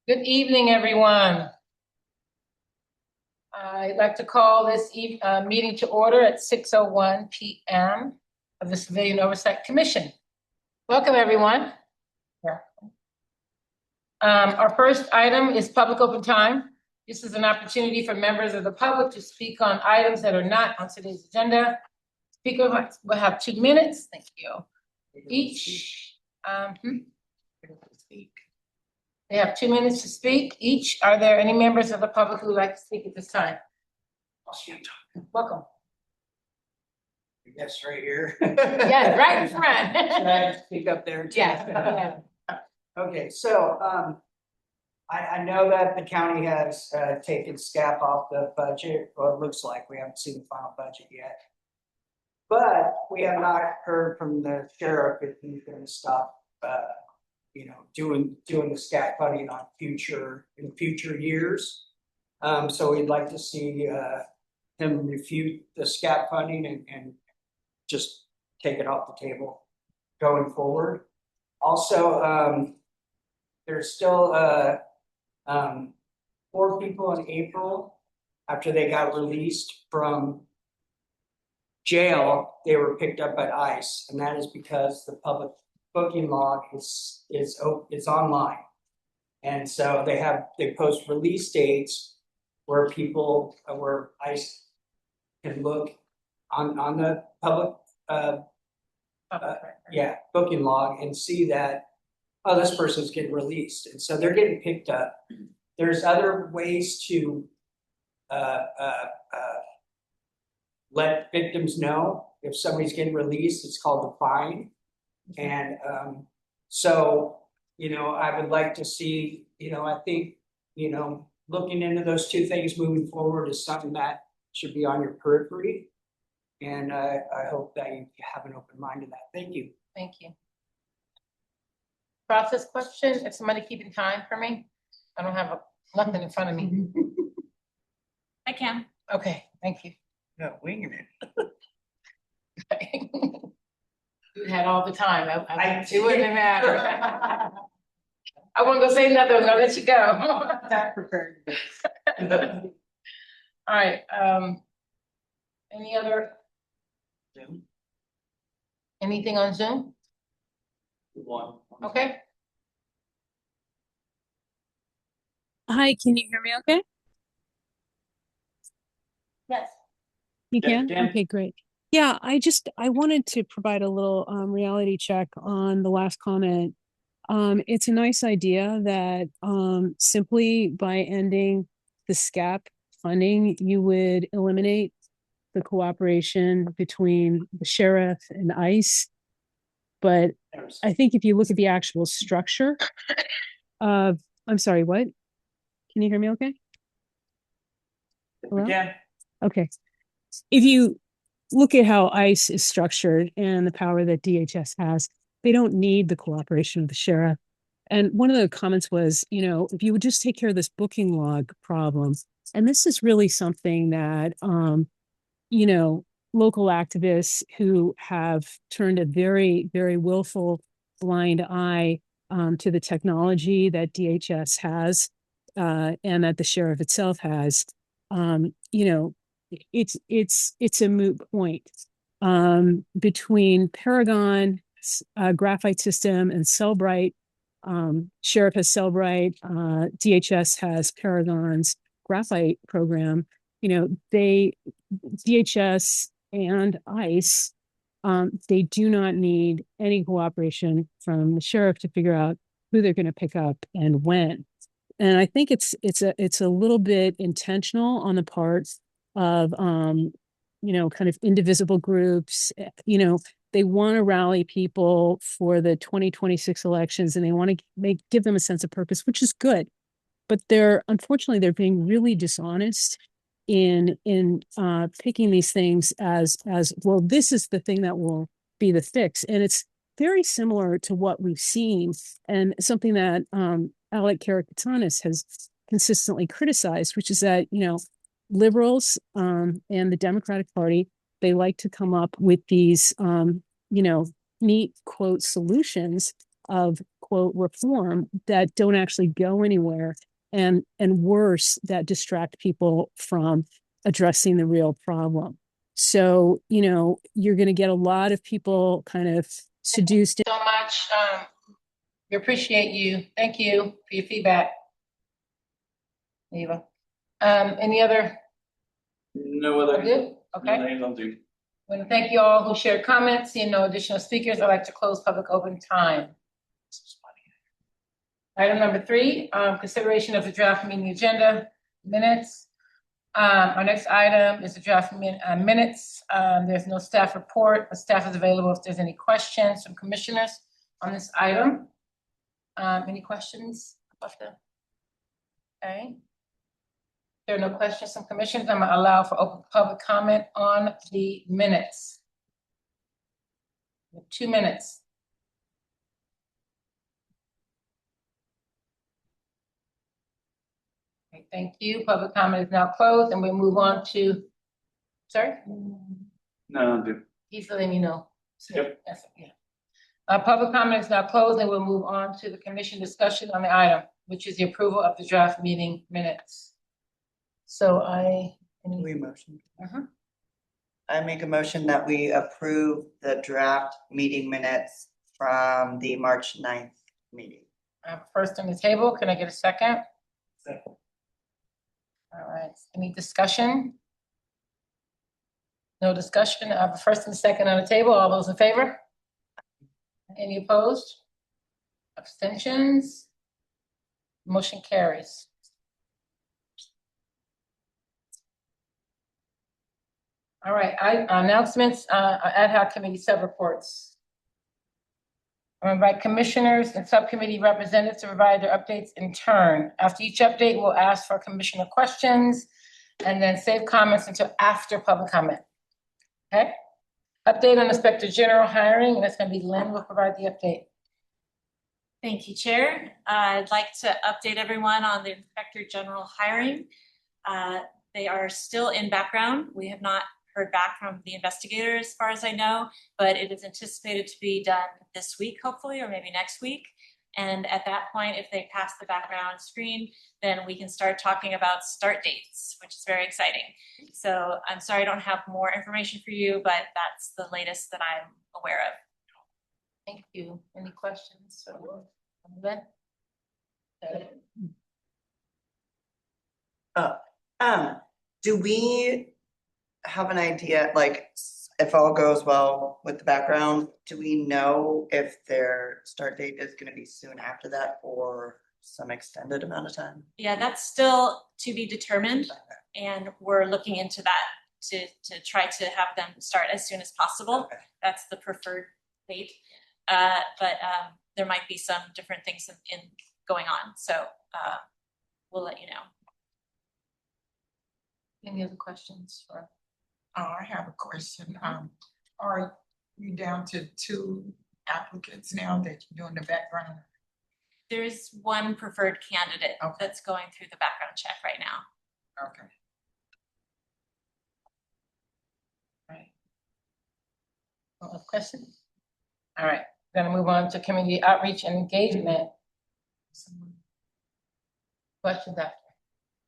Good evening, everyone. I'd like to call this meeting to order at 6:01 p.m. of the Civilian Oversight Commission. Welcome, everyone. Our first item is public open time. This is an opportunity for members of the public to speak on items that are not on today's agenda. Speaker will have 2 minutes. Thank you. Each. They have 2 minutes to speak each. Are there any members of the public who would like to speak at this time? Welcome. Yes, right here. Yeah, right in front. Should I speak up there too? Yeah. Okay, so I know that the county has taken SCAP off the budget, or it looks like we haven't seen the final budget yet. But we have not heard from the sheriff if he's going to stop doing the SCAP funding on future years. So we'd like to see him refute the SCAP funding and just take it off the table going forward. Also, there's still 4 people in April after they got released from jail. They were picked up at ICE, and that is because the public booking log is online, and so they post release dates where ICE can look on the public booking log and see that, oh, this person's getting released, and so they're getting picked up. There's other ways to let victims know if somebody's getting released. It's called the fine. And so, I would like to see, I think, looking into those 2 things moving forward is something that should be on your periphery. And I hope that you have an open mind to that. Thank you. Thank you. Process question. Is somebody keeping time for me? I don't have nothing in front of me. I can. Okay, thank you. No, winging it. You had all the time. It wouldn't matter. I wasn't gonna say nothing. I'm gonna let you go. Not prepared. All right. Any other? Zoom. Anything on Zoom? One. Okay. Hi, can you hear me okay? Yes. You can? Yeah. Okay, great. Yeah, I wanted to provide a little reality check on the last comment. It's a nice idea that simply by ending the SCAP funding, you would eliminate the cooperation between the sheriff and ICE. But I think if you look at the actual structure of, I'm sorry, what? Can you hear me okay? Hello? Yeah. Okay. If you look at how ICE is structured and the power that DHS has, they don't need the cooperation of the sheriff. And one of the comments was, if you would just take care of this booking log problem, and this is really something that, local activists who have turned a very, very willful blind eye to the technology that DHS has and that the sheriff itself has, it's a moot point between Paragon, Graphite System, and Cellbrite. Sheriff has Cellbrite, DHS has Paragon's Graphite program. DHS and ICE, they do not need any cooperation from the sheriff to figure out who they're going to pick up and when. And I think it's a little bit intentional on the part of kind of indivisible groups. They want to rally people for the 2026 elections, and they want to give them a sense of purpose, which is good. But unfortunately they're being really dishonest in picking these things as well. This is the thing that will be the fix, and it's very similar to what we've seen, and something that Alec Karakatsanis has consistently criticized, which is that liberals and the Democratic Party, they like to come up with these neat quote solutions of quote reform that don't actually go anywhere, and worse, that distract people from addressing the real problem. So, you're going to get a lot of people kind of seduced. So much. We appreciate you. Thank you for your feedback. Eva. Any other? No other. Good? Okay. No names, I'll do. I want to thank you all who shared comments. Seeing no additional speakers, I'd like to close public open time. Item number 3, consideration of the draft meeting agenda minutes. Our next item is the draft minutes. There's no staff report, but staff is available if there's any questions from commissioners on this item. Any questions about the? Okay. There are no questions from commissioners. I'm gonna allow for open public comment on the minutes. 2 minutes. Okay, thank you. Public comment is now closed, and we move on to, sorry? No, I'll do. He's letting me know. Yep. Yes, yeah. Public comment is now closed, and we'll move on to the commission discussion on the item, which is the approval of the draft meeting minutes. So We motion. Uh-huh. I make a motion that we approve the draft meeting minutes from the March 9th meeting. I have a first on the table. Can I get a second? Second. All right. Any discussion? No discussion. I have a first and a second on the table. All those in favor? Any opposed? Abstentions? Motion carries. All right, announcements, ad hoc committee sub-reports. I invite commissioners and subcommittee representatives to provide their updates in turn. After each update, we'll ask for commissioner questions and then save comments until after public comment. Okay? Update on Inspector General hiring, and it's gonna be Lynn will provide the update. Thank you, Chair. I'd like to update everyone on the Inspector General hiring. They are still in background. We have not heard back from the investigator as far as I know, but it is anticipated to be done this week, hopefully, or maybe next week. And at that point, if they pass the background screen, then we can start talking about start dates, which is very exciting. So I'm sorry I don't have more information for you, but that's the latest that I'm aware of. Thank you. Any questions? Lynn? Do we have an idea, like, if all goes well with the background, do we know if their start date is gonna be soon after that or some extended amount of time? Yeah, that's still to be determined, and we're looking into that to try to have them start as soon as possible. Okay. That's the preferred date. But there might be some different things in going on, so we'll let you know. Any other questions for? I have a question. Are you down to 2 applicants now that you're doing the background? There's one preferred candidate Okay. that's going through the background check right now. Okay. Right. All questions? All right, gonna move on to community outreach and engagement. Questions after?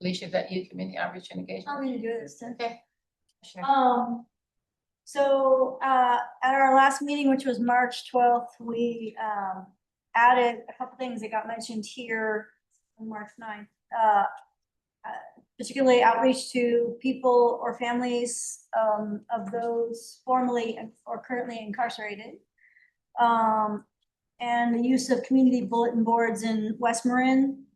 Alicia, is that you, community outreach and engagement? I'm gonna do this then. Okay. Sure. So, at our last meeting, which was March 12th, we, added a couple things that got mentioned here on March 9th. Particularly outreach to people or families, of those formerly or currently incarcerated. And the use of community bulletin boards in West Marin,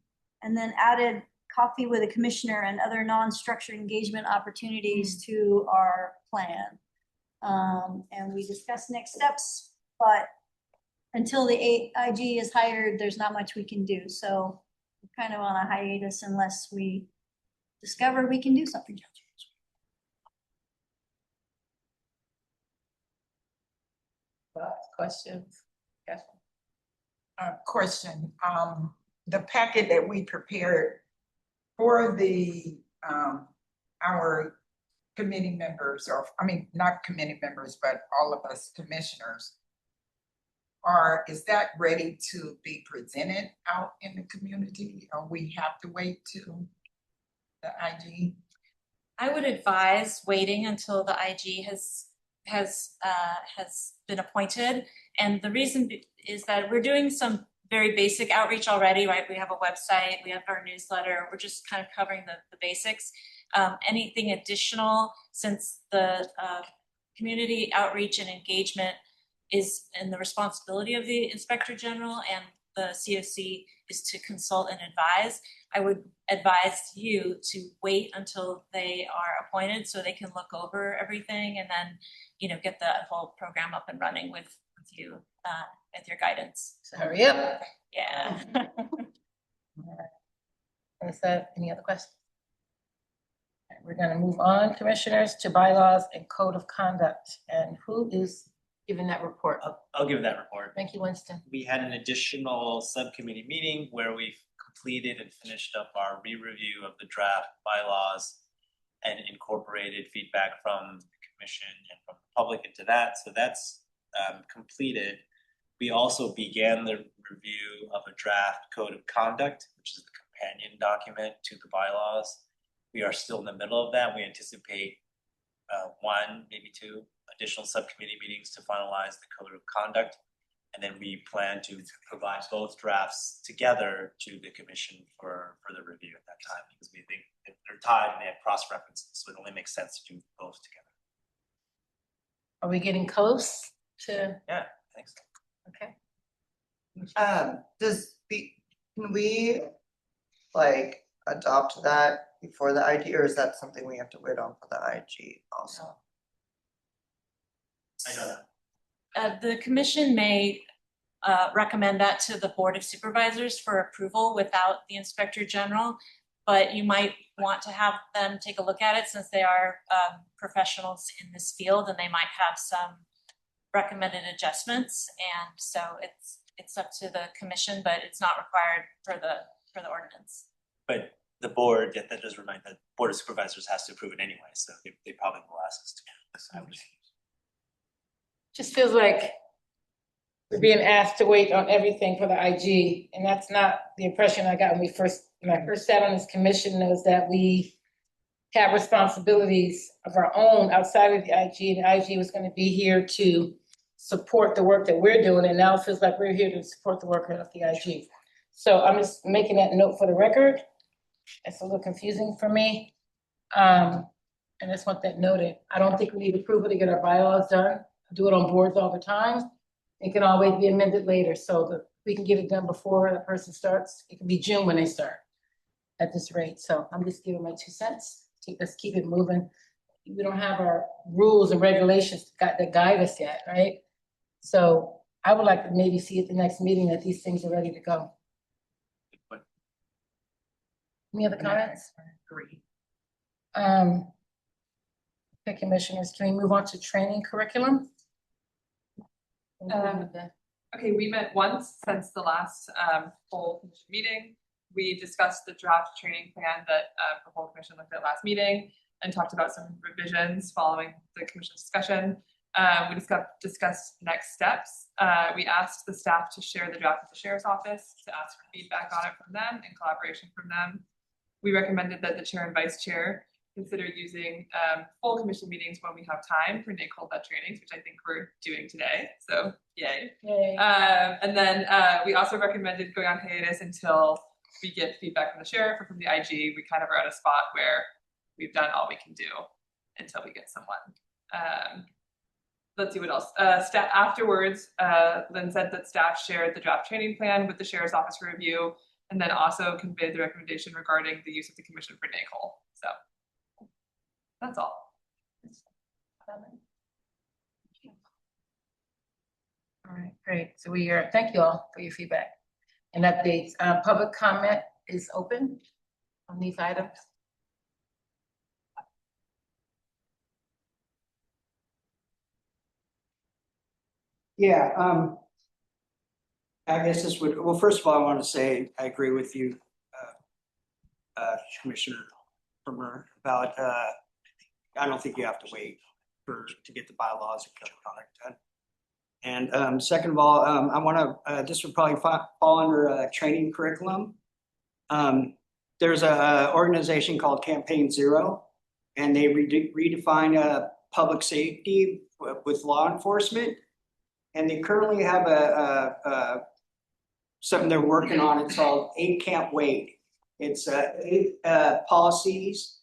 and then added coffee with a commissioner and other non-structured engagement opportunities to our plan. And we discussed next steps, but until the IG is hired, there's not much we can do. So we're kind of on a hiatus unless we discover we can do something. Questions? Yes. Question, the packet that we prepared for the, our committee members, or, I mean, not committee members, but all of us commissioners. Or is that ready to be presented out in the community, or we have to wait till the IG? I would advise waiting until the IG has been appointed. And the reason is that we're doing some very basic outreach already, right? We have a website, we have our newsletter, we're just kind of covering the basics. Anything additional, since the community outreach and engagement is in the responsibility of the Inspector General, and the COC is to consult and advise, I would advise you to wait until they are appointed so they can look over everything and then, you know, get the whole program up and running with you, with your guidance. So hurry up. Yeah. Is that any other questions? Okay, we're gonna move on, commissioners, to bylaws and code of conduct. And who is giving that report? I'll give that report. Thank you, Winston. We had an additional subcommittee meeting where we completed and finished up our re-review of the draft bylaws and incorporated feedback from the commission and from the public into that. So that's completed. We also began the review of a draft code of conduct, which is the companion document to the bylaws. We are still in the middle of that. We anticipate one, maybe two additional subcommittee meetings to finalize the code of conduct. And then we plan to provide both drafts together to the commission for the review at that time, because we think if they're tied and they have cross references, so it only makes sense to do both together. Are we getting close to? Yeah, thanks. Okay. Can we like adopt that before the IG, or is that something we have to wait on for the IG also? I don't know. The commission may recommend that to the Board of Supervisors for approval without the Inspector General, but you might want to have them take a look at it since they are professionals in this field, and they might have some recommended adjustments. And so it's up to the commission, but it's not required for the ordinance. But the board, that does remind that Board of Supervisors has to approve it anyway, so they probably will ask us to. So I would. Just feels like we're being asked to wait on everything for the IG, and that's not the impression I got when I first sat on this commission. Is that we have responsibilities of our own outside of the IG, and the IG was going to be here to support the work that we're doing, and now it feels like we're here to support the work of the IG. So I'm just making that note for the record. It's a little confusing for me. And I just want that noted. I don't think we need approval to get our bylaws done. I do it on boards all the time. It can always be amended later, so that we can get it done before the person starts. It can be June when they start at this rate. So I'm just giving my 2 cents. Let's keep it moving. We don't have our rules and regulations that guide us yet, right? So I would like to maybe see at the next meeting that these things are ready to go. Any other comments? Agree. Okay, commissioners, can we move on to training curriculum? Okay, we met once since the last full commission meeting. We discussed the draft training plan that the whole commission looked at last meeting and talked about some revisions following the commission's discussion. We discussed next steps. We asked the staff to share the draft with the sheriff's office to ask for feedback on it from them and collaboration from them. We recommended that the chair and vice chair consider using full commission meetings when we have time for NACOLA trainings, which I think we're doing today. So yay. Yay. And then we also recommended going on hiatus until we get feedback from the sheriff or from the IG. We kind of are at a spot where we've done all we can do until we get someone. Let's see what else. Staff afterwards, Lynn said that staff shared the draft training plan with the sheriff's office for review, and then also conveyed the recommendation regarding the use of the commission for NACOL. So that's all. All right, great. So thank you all for your feedback and updates. Public comment is open on these items. Yeah, I guess well, first of all, I want to say I agree with you, Commissioner Vermeer, about, I don't think you have to wait to get the bylaws and code of conduct done. And second of all, I want to, this would probably fall under training curriculum. There's a organization called Campaign Zero, and they redefine public safety with law enforcement. And they currently have something they're working on. It's called 8 Can't Wait. It's 8 policies,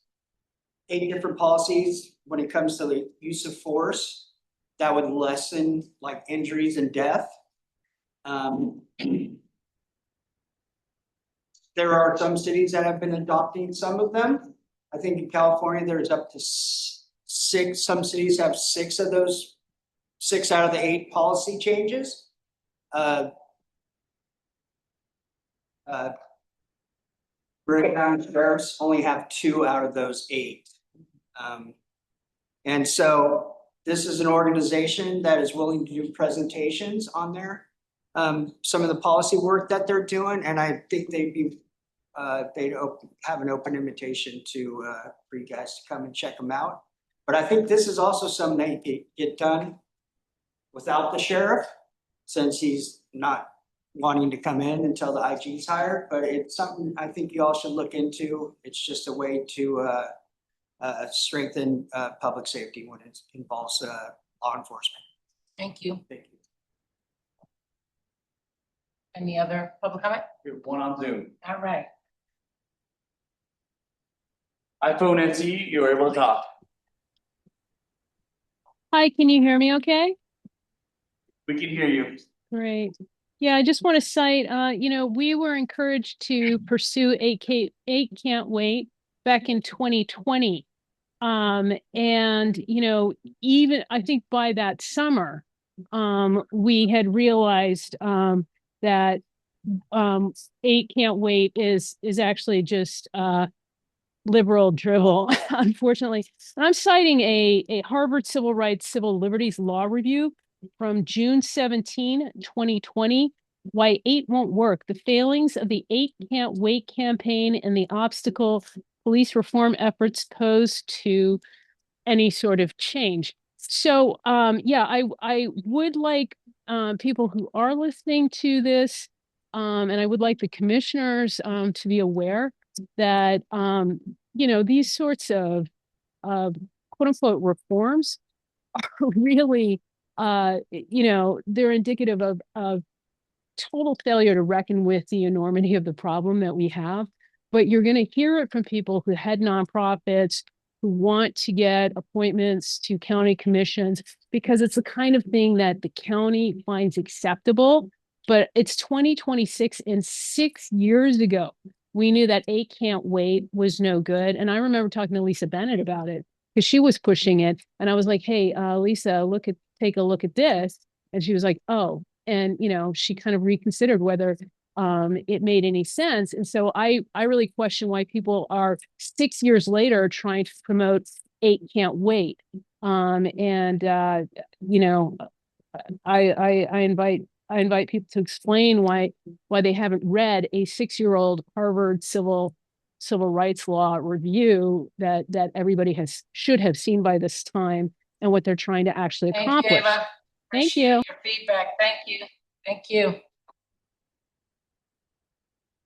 8 different policies when it comes to the use of force that would lessen like injuries and death. There are some cities that have been adopting some of them. I think in California, there's up to 6. Some cities have 6 of those, 6 out of the 8 policy changes. Breakdown sheriffs only have 2 out of those 8. And so this is an organization that is willing to do presentations on there. Some of the policy work that they're doing, and I think they'd have an open invitation to for you guys to come and check them out. But I think this is also something that could get done without the sheriff, since he's not wanting to come in until the IG's hired. But it's something I think you all should look into. It's just a way to strengthen public safety when it involves law enforcement. Thank you. Thank you. Any other public comment? We have one on Zoom. All right. iPhone NC, you are able to talk. Hi, can you hear me okay? We can hear you. Great. Yeah, I just want to cite, we were encouraged to pursue 8 Can't Wait back in 2020. And, even I think by that summer, we had realized that 8 Can't Wait is actually just liberal drivel, unfortunately. And I'm citing a Harvard Civil Liberties Law Review from June 17, 2020, Why 8 Won't Work, the Failings of the 8 Can't Wait campaign and the Obstacle Police Reform Efforts Pose to Any Sort of Change. So, I would like people who are listening to this, and I would like the commissioners to be aware that, these sorts of quote unquote reforms are really, they're indicative of total failure to reckon with the enormity of the problem that we have. But you're going to hear it from people who head nonprofits, who want to get appointments to county commissions, because it's the kind of thing that the county finds acceptable. But it's 2026, and 6 years ago, we knew that 8 Can't Wait was no good. And I remember talking to Lisa Bennett about it because she was pushing it. And I was like, hey, Lisa, take a look at this. And she was like, oh, and, she kind of reconsidered whether it made any sense. And so I really question why people are 6 years later trying to promote 8 Can't Wait. I invite people to explain why they haven't read a 6-year-old Harvard civil rights law review that everybody should have seen by this time, and what they're trying to actually accomplish. Thank you, Ava. Thank you. Your feedback. Thank you. Thank you.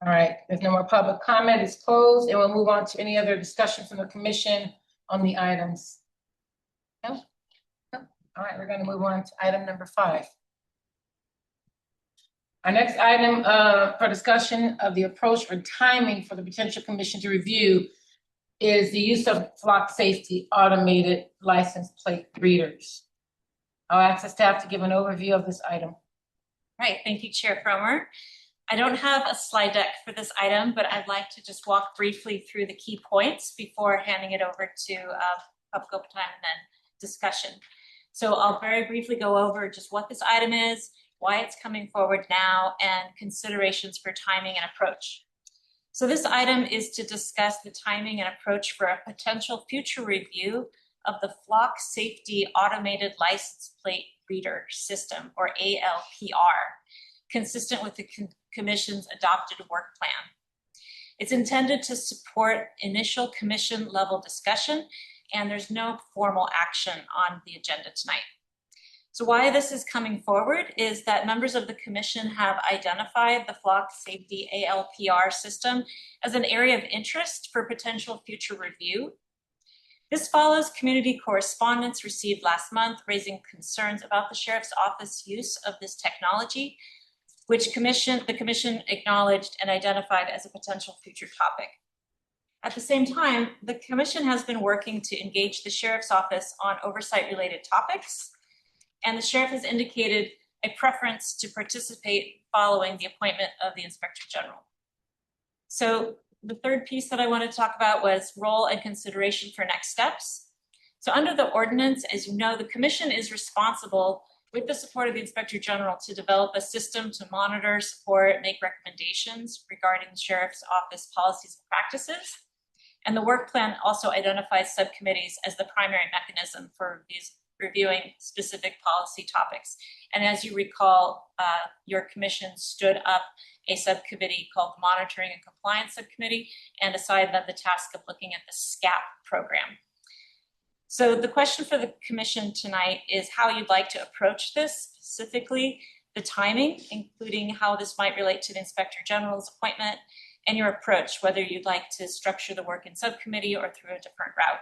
All right, there's no more public comment. It's closed, and we'll move on to any other discussion from the commission on the items. No? No? All right, we're going to move on to item number 5. Our next item for discussion of the approach or timing for the potential commission to review is the use of flock safety automated license plate readers. I'll ask the staff to give an overview of this item. Right, thank you, Chair Fromer. I don't have a slide deck for this item, but I'd like to just walk briefly through the key points before handing it over to public open time and then discussion. So I'll very briefly go over just what this item is, why it's coming forward now, and considerations for timing and approach. So this item is to discuss the timing and approach for a potential future review of the Flock Safety Automated License Plate Reader System, or ALPR, consistent with the Commission's adopted work plan. It's intended to support initial commission level discussion, and there's no formal action on the agenda tonight. So why this is coming forward is that members of the commission have identified the flock safety ALPR system as an area of interest for potential future review. This follows community correspondence received last month raising concerns about the Sheriff's Office use of this technology, which the commission acknowledged and identified as a potential future topic. At the same time, the commission has been working to engage the Sheriff's Office on oversight-related topics, and the sheriff has indicated a preference to participate following the appointment of the Inspector General. So the third piece that I wanted to talk about was role and consideration for next steps. So under the ordinance, as you know, the commission is responsible with the support of the Inspector General to develop a system to monitor, support, make recommendations regarding the Sheriff's Office policies and practices. And the work plan also identifies subcommittees as the primary mechanism for these reviewing specific policy topics. And as you recall, your commission stood up a subcommittee called the Monitoring and Compliance Subcommittee and assigned them the task of looking at the SCAP program. So the question for the commission tonight is how you'd like to approach this, specifically the timing, including how this might relate to the Inspector General's appointment, and your approach, whether you'd like to structure the work in subcommittee or through a different route.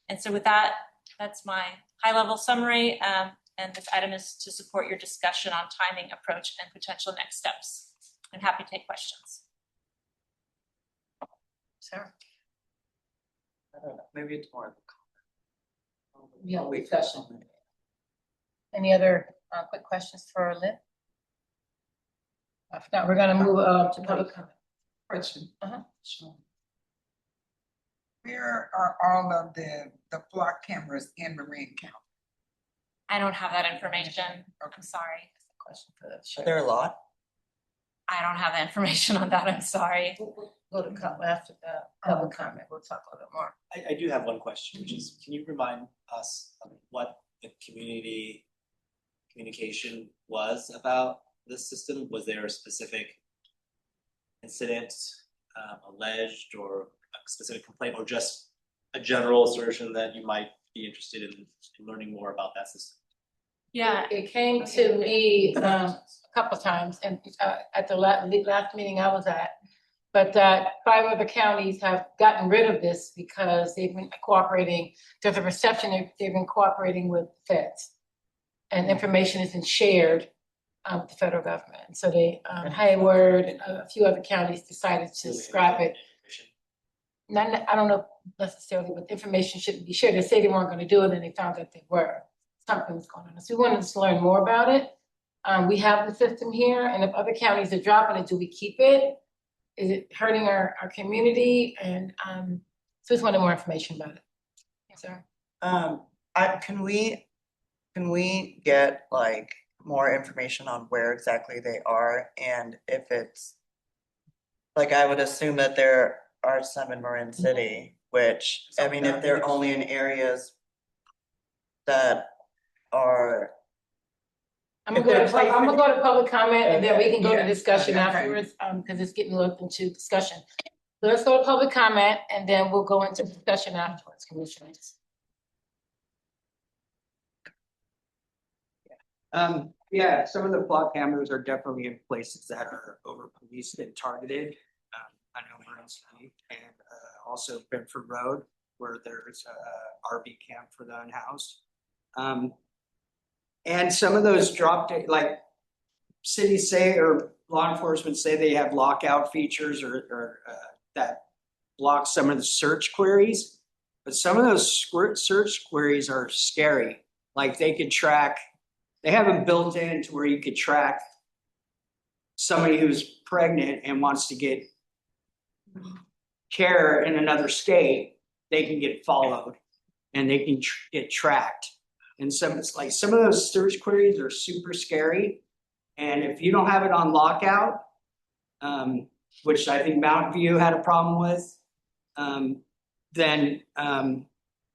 And so with that, that's my high-level summary, and this item is to support your discussion on timing, approach, and potential next steps. I'm happy to take questions. Sarah? I don't know, maybe it's more of a comment. Yeah, Wait for discussion. someone. Any other quick questions for Lynn? If not, we're gonna move to public comment. Question. Sure. Where are all of the block cameras in Marin County? I don't have that information. I'm sorry. That's a question for the Are sheriff. there a lot? I don't have the information on that. I'm sorry. We'll go to after the public comment, we'll talk a little bit more. I do have one question, which is, can you remind us of what the community communication was about this system? Was there a specific incident alleged or a specific complaint, or just a general assertion that you might be interested in learning more about that system? Yeah, It came to me a couple of times and at the last meeting I was at. But 5 other counties have gotten rid of this because they've been cooperating. There's a perception they've been cooperating with feds. And information isn't shared with the federal government. And so they, Hayward and a few other counties decided to scrap it. I don't know necessarily, but information shouldn't be shared. They say they weren't gonna do it and they found that they were. Something was going on. So we wanted to learn more about it. We have the system here, and if other counties are dropping it, do we keep it? Is it hurting our community? And so just wanted more information about it. Yes, sir. Can we get like more information on where exactly they are, and if it's like, I would assume that there are some in Marin City, which, I mean, if they're only in areas that are, I'm gonna go to public comment and then we can go to Yeah. discussion Okay. afterwards, because it's getting looked into discussion. So let's go to public comment and then we'll go into discussion afterwards, commissioners. Yeah, some of the block cameras are definitely in places that are over policed and targeted. I know Marin City and also Bedford Road, where there's a RV camp for the unhoused. And some of those dropped, like cities say, or law enforcement say they have lockout features or that block some of the search queries. But some of those search queries are scary. Like they could track, they have them built in to where you could track somebody who's pregnant and wants to get care in another state. They can get followed and they can get tracked. And some of those search queries are super scary. And if you don't have it on lockout, which I think Mountain View had a problem with, then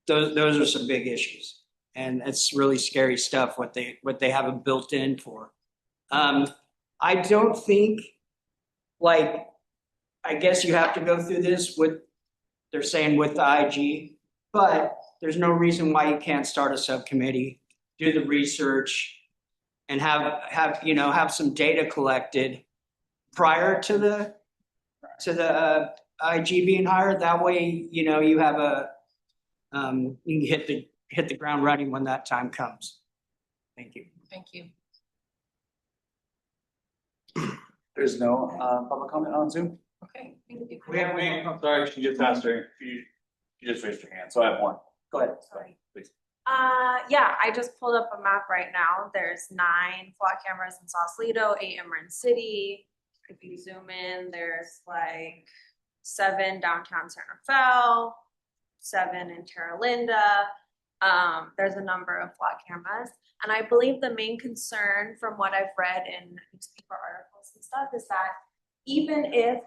those are some big issues. And it's really scary stuff what they have them built in for. I don't think, like, I guess you have to go through this with, they're saying with the IG, but there's no reason why you can't start a subcommittee do the research and have some data collected prior to the IG being hired. That way, you have you can hit the ground running when that time comes. Thank you. Thank you. There's no public comment on Zoom? Okay, thank you. I'm sorry, she just asked her, she just raised her hand, so I have one. Go ahead. Sorry. Please. Yeah, I just pulled up a map right now. There's 9 flock cameras in Sausalito, 8 in Marin City. If you zoom in, there's like 7 downtown San Rafael, 7 in Terra Linda. There's a number of flock cameras. And I believe the main concern from what I've read in newspaper articles and stuff is that even if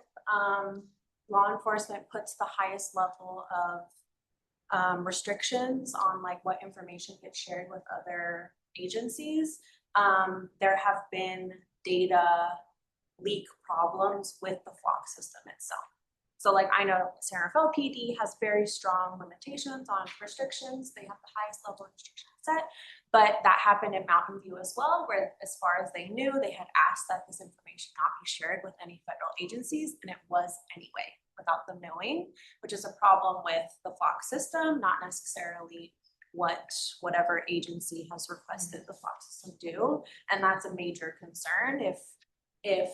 law enforcement puts the highest level of restrictions on like what information gets shared with other agencies, there have been data leak problems with the flock system itself. So like I know San Rafael PD has very strong limitations on restrictions. They have the highest level of restriction set, but that happened in Mountain View as well, where as far as they knew, they had asked that this information not be shared with any federal agencies, and it was anyway, without them knowing, which is a problem with the flock system, not necessarily whatever agency has requested the flock system do. And that's a major concern if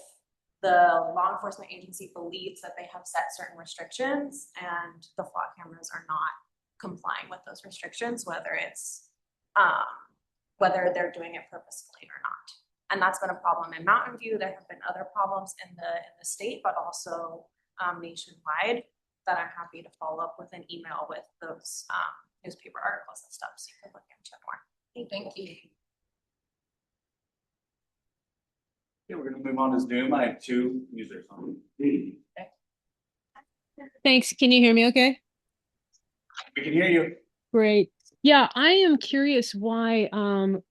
the law enforcement agency believes that they have set certain restrictions and the flock cameras are not complying with those restrictions, whether they're doing it purposefully or not. And that's been a problem in Mountain View. There have been other problems in the state, but also nationwide, that I'm happy to follow up with an email with those newspaper articles and stuff, so you can look into it more. Thank you. Okay, we're gonna move on to Zoom. I have 2 users on. We Thanks. Can you hear me okay? can hear you. Great. Yeah, I am curious why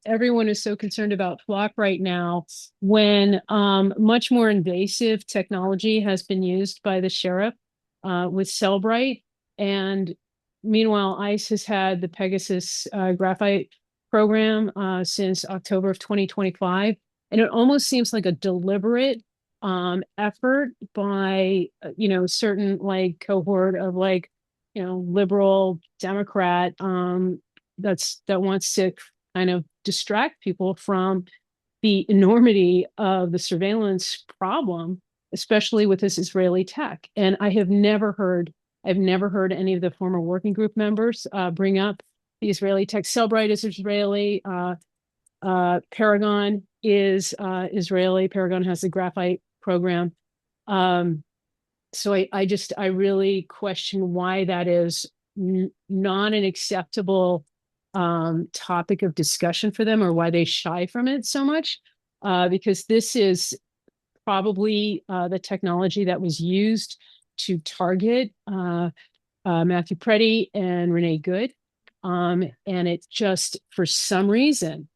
everyone is so concerned about flock right now when much more invasive technology has been used by the sheriff with Cellbrite. And meanwhile, ICE has had the Pegasus graphite program since October of 2025. And it almost seems like a deliberate effort by, certain like cohort of like, liberal Democrat that wants to kind of distract people from the enormity of the surveillance problem, especially with this Israeli tech. And I've never heard any of the former working group members bring up the Israeli tech. Cellbrite is Israeli. Paragon is Israeli. Paragon has the graphite program. So I really question why that is not an acceptable topic of discussion for them, or why they shy from it so much, because this is probably the technology that was used to target Matthew Preddy and Renee Good. And it just, for some reason,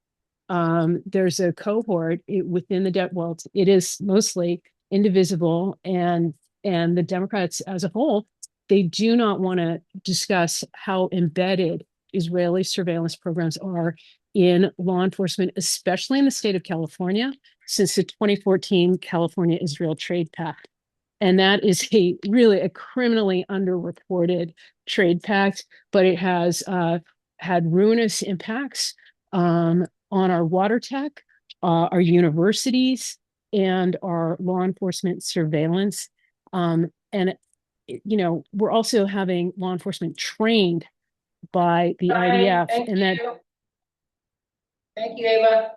there's a cohort within the it is mostly indivisible, and the Democrats as a whole, they do not want to discuss how embedded Israeli surveillance programs are in law enforcement, especially in the state of California, since the 2014 California-Israel Trade Pact. And that is really a criminally underreported trade pact, but it has had ruinous impacts on our water tech, our universities, and our law enforcement surveillance. And we're also having law enforcement trained by the IDF, Thank and that. you. Thank you, Ava.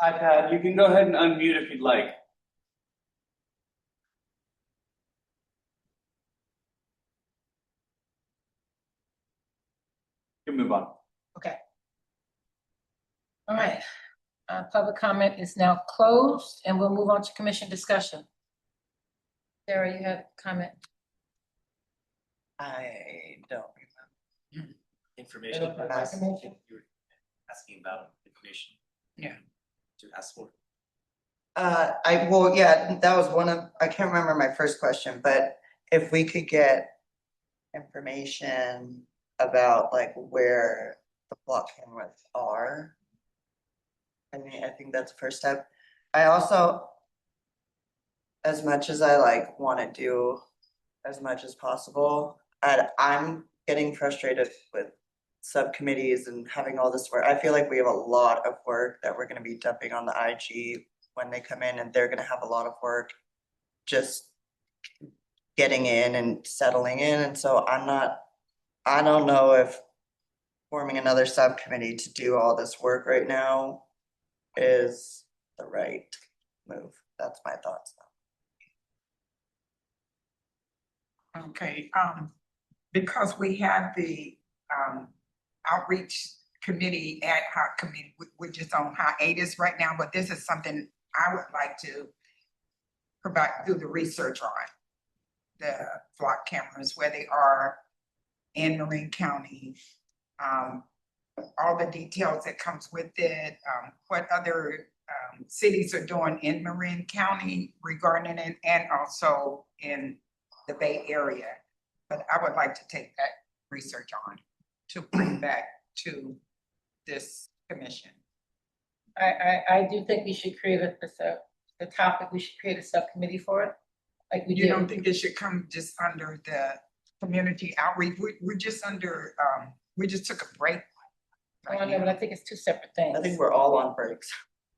iPad, you can go ahead and unmute if you'd like. You can move on. Okay. All right. Public comment is now closed, and we'll move on to commission discussion. Sarah, you have a comment? I don't remember. Information. Okay, information. You were asking about information. Yeah. To ask for. That was I can't remember my first question, but if we could get information about like where the block cameras are. I mean, I think that's the first step. I also, as much as I like wanna do as much as possible, I'm getting frustrated with subcommittees and having all this work. I feel like we have a lot of work that we're gonna be dumping on the IG when they come in, and they're gonna have a lot of work just getting in and settling in, and so I don't know if forming another subcommittee to do all this work right now is the right move. That's my thoughts. Okay, because we have the outreach committee, ad hoc committee, we're just on hiatus right now, but this is something I would like to do the research on. The flock cameras, where they are in Marin County, all the details that comes with it, what other cities are doing in Marin County regarding it, and also in the Bay Area. But I would like to take that research on to bring back to this commission. I do think we should create the topic, we should create a subcommittee for it, like we did. You don't think it should come just under the community outreach? We're just under, we just took a break. I know, but I think it's two separate things. I think we're all on breaks.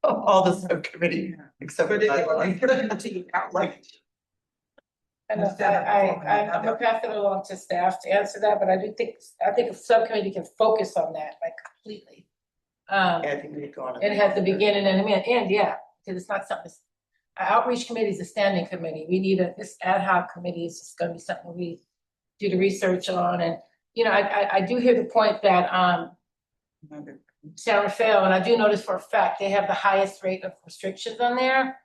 All the subcommittee, except for But bylaws. community outreach. And I'm gonna pass it along to staff to answer that, but I think a subcommittee can focus on that, like, completely. Yeah, I think we could go on. It has the beginning and the end, yeah, because it's not something, our outreach committee is a standing committee, we need this ad hoc committee is just gonna be something we do the research on, and, you know, I do hear the point that, San Rafael, and I do notice for a fact, they have the highest rate of restrictions on there,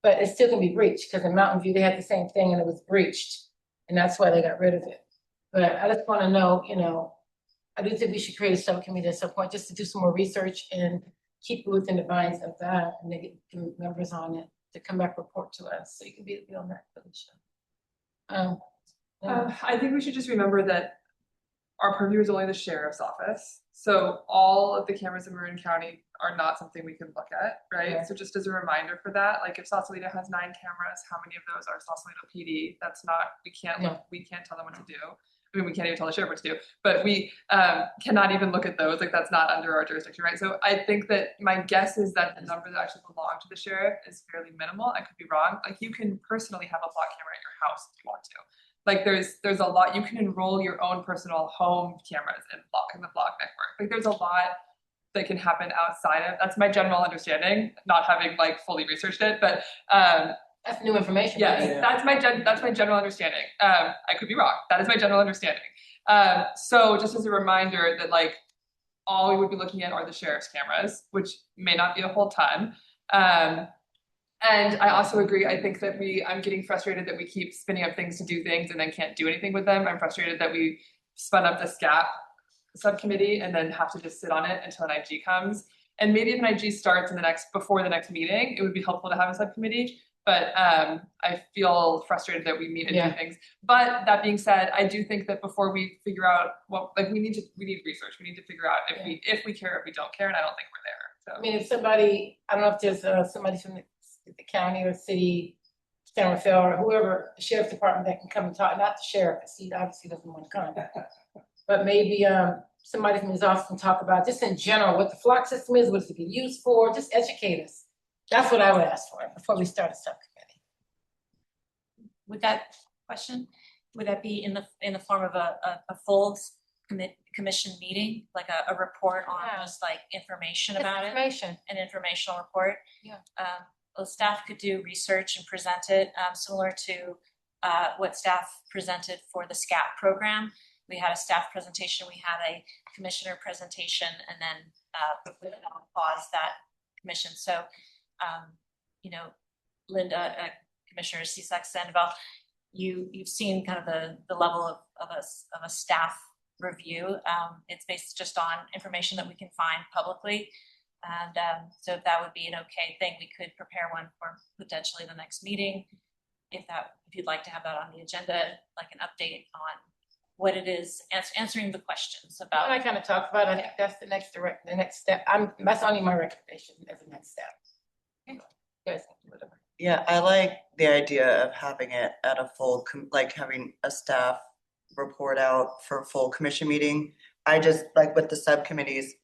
but it still can be breached, because in Mountain View, they had the same thing and it was breached, and that's why they got rid of it. But I just wanna know, you know, I do think we should create a subcommittee at some point, just to do some more research and keep it within the binds of that, and they get members on it to come back report to us, so you can be on that, Felicia. I think we should just remember that our purview is only the sheriff's office. So all of the cameras in Marin County are not something we can look at, right? Right. So just as a reminder for that, like if Sausalito has 9 cameras, how many of those are Sausalito PD? That's not, we can't tell them what to do. I mean, we can't even tell the sheriff what to do, but we cannot even look at those, like that's not under our jurisdiction, right? So I think that my guess is that the number that actually belong to the sheriff is fairly minimal. I could be wrong. Like you can personally have a block camera at your house if you want to. Like there's a lot, you can enroll your own personal home cameras in the block network. Like there's a lot that can happen outside of, that's my general understanding, not having like fully researched it, but that's new information. Yes, right? that's my general understanding. I could be wrong. That is my general understanding. So just as a reminder that like all we would be looking at are the sheriff's cameras, which may not be a whole ton. And I also agree, I think that I'm getting frustrated that we keep spinning up things to do things and then can't do anything with them. I'm frustrated that we spun up the SCAP subcommittee and then have to just sit on it until an IG comes. And maybe if an IG starts before the next meeting, it would be helpful to have a subcommittee. But I feel frustrated that we meet and do things. But that being said, I do think that before we figure out we need research. We need to figure out if we care, if we don't care, and I don't think we're there. So I mean, if somebody, I don't know if there's somebody from the county or city, San Rafael, or whoever, the sheriff's department that can come and talk, not the sheriff, because he obviously doesn't want to come. But maybe somebody from his office can talk about, just in general, what the flock system is, what it's being used for, just educate us. That's what I would ask for before we start a subcommittee. Would that be in the form of a full commission meeting, like a report on just like information about it? An informational report? Yeah. Well, staff could do research and present it, similar to what staff presented for the SCAP program. We had a staff presentation, we had a commissioner presentation, and then pause that commission. So, you know, Linda, Commissioner Cisak Sandoval, you've seen kind of the level of a staff review. It's based just on information that we can find publicly. And so if that would be an okay thing, we could prepare one for potentially the next meeting. If you'd like to have that on the agenda, like an update on what it is, answering the questions And about. I kind of talked about, I think that's the next step. That's only my recommendation as a next step. You guys can do whatever. Yeah, I like the idea of having it at a full, like having a staff report out for a full commission meeting. I just, like with the subcommittees,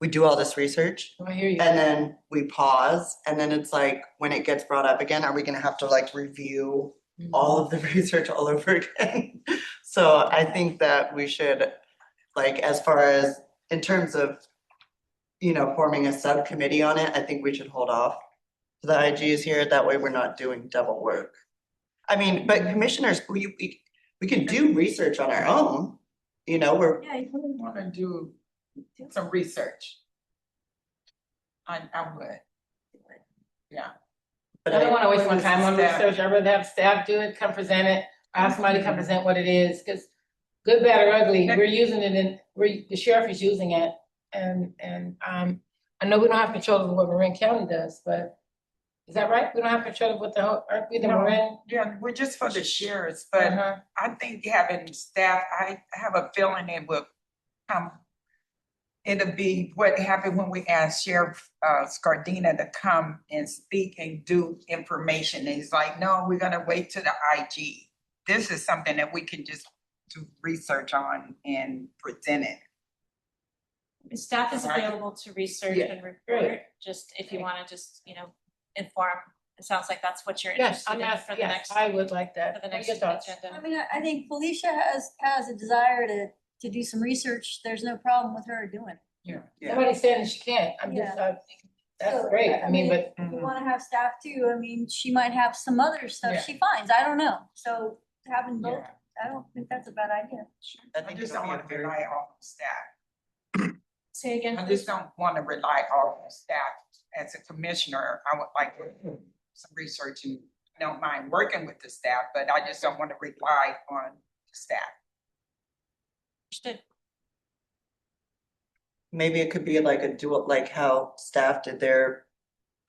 we do all this research I hear you. and then we pause, and then it's like, when it gets brought up again, are we gonna have to like review all of the research all over again? So I think that we should, like, as far as, in terms of, forming a subcommittee on it, I think we should hold off to the IGs here, that way we're not doing double work. I mean, but commissioners, we can do research on our own, we're, Yeah, you We wanna do some research. I would. Yeah. but I don't wanna waste my With time on staff. research. I'd rather have staff do it, come present it, ask somebody to come present what it is, because good, bad, or ugly, we're using it the sheriff is using it. And I know we don't have control over what Marin County does, but is that right? We don't have control of what aren't we the No. Marin? Yeah, we're just for the sheriffs, but Uh-huh. I think having staff, I have a feeling it will come. It'll be what happened when we asked Sheriff Scardina to come and speak and do information. And he's like, no, we're gonna wait to the IG. This is something that we can just do research on and present it. The staff is Right. available to research Yeah. and report, just if you wanna just, inform. It sounds like that's what you're Yes, interested in for the next, I would like that. for the What are next your thoughts? I agenda. mean, I think Felicia has a desire to do some research. There's no problem with her doing it. Yeah. Nobody's saying she can't. I'm just, that's So, great. I mean, but If you wanna have staff too, I mean, she might have some other stuff Yeah. she finds, I don't know. So having both, Yeah. I don't think that's a bad idea. I I think just it'll don't be a wanna very. rely on staff. Say again, I please. just don't wanna rely on staff. As a commissioner, I would like to do some research and don't mind working with the staff, but I just don't wanna rely on the staff. Understood. Maybe it could be like a dual, like how staff did their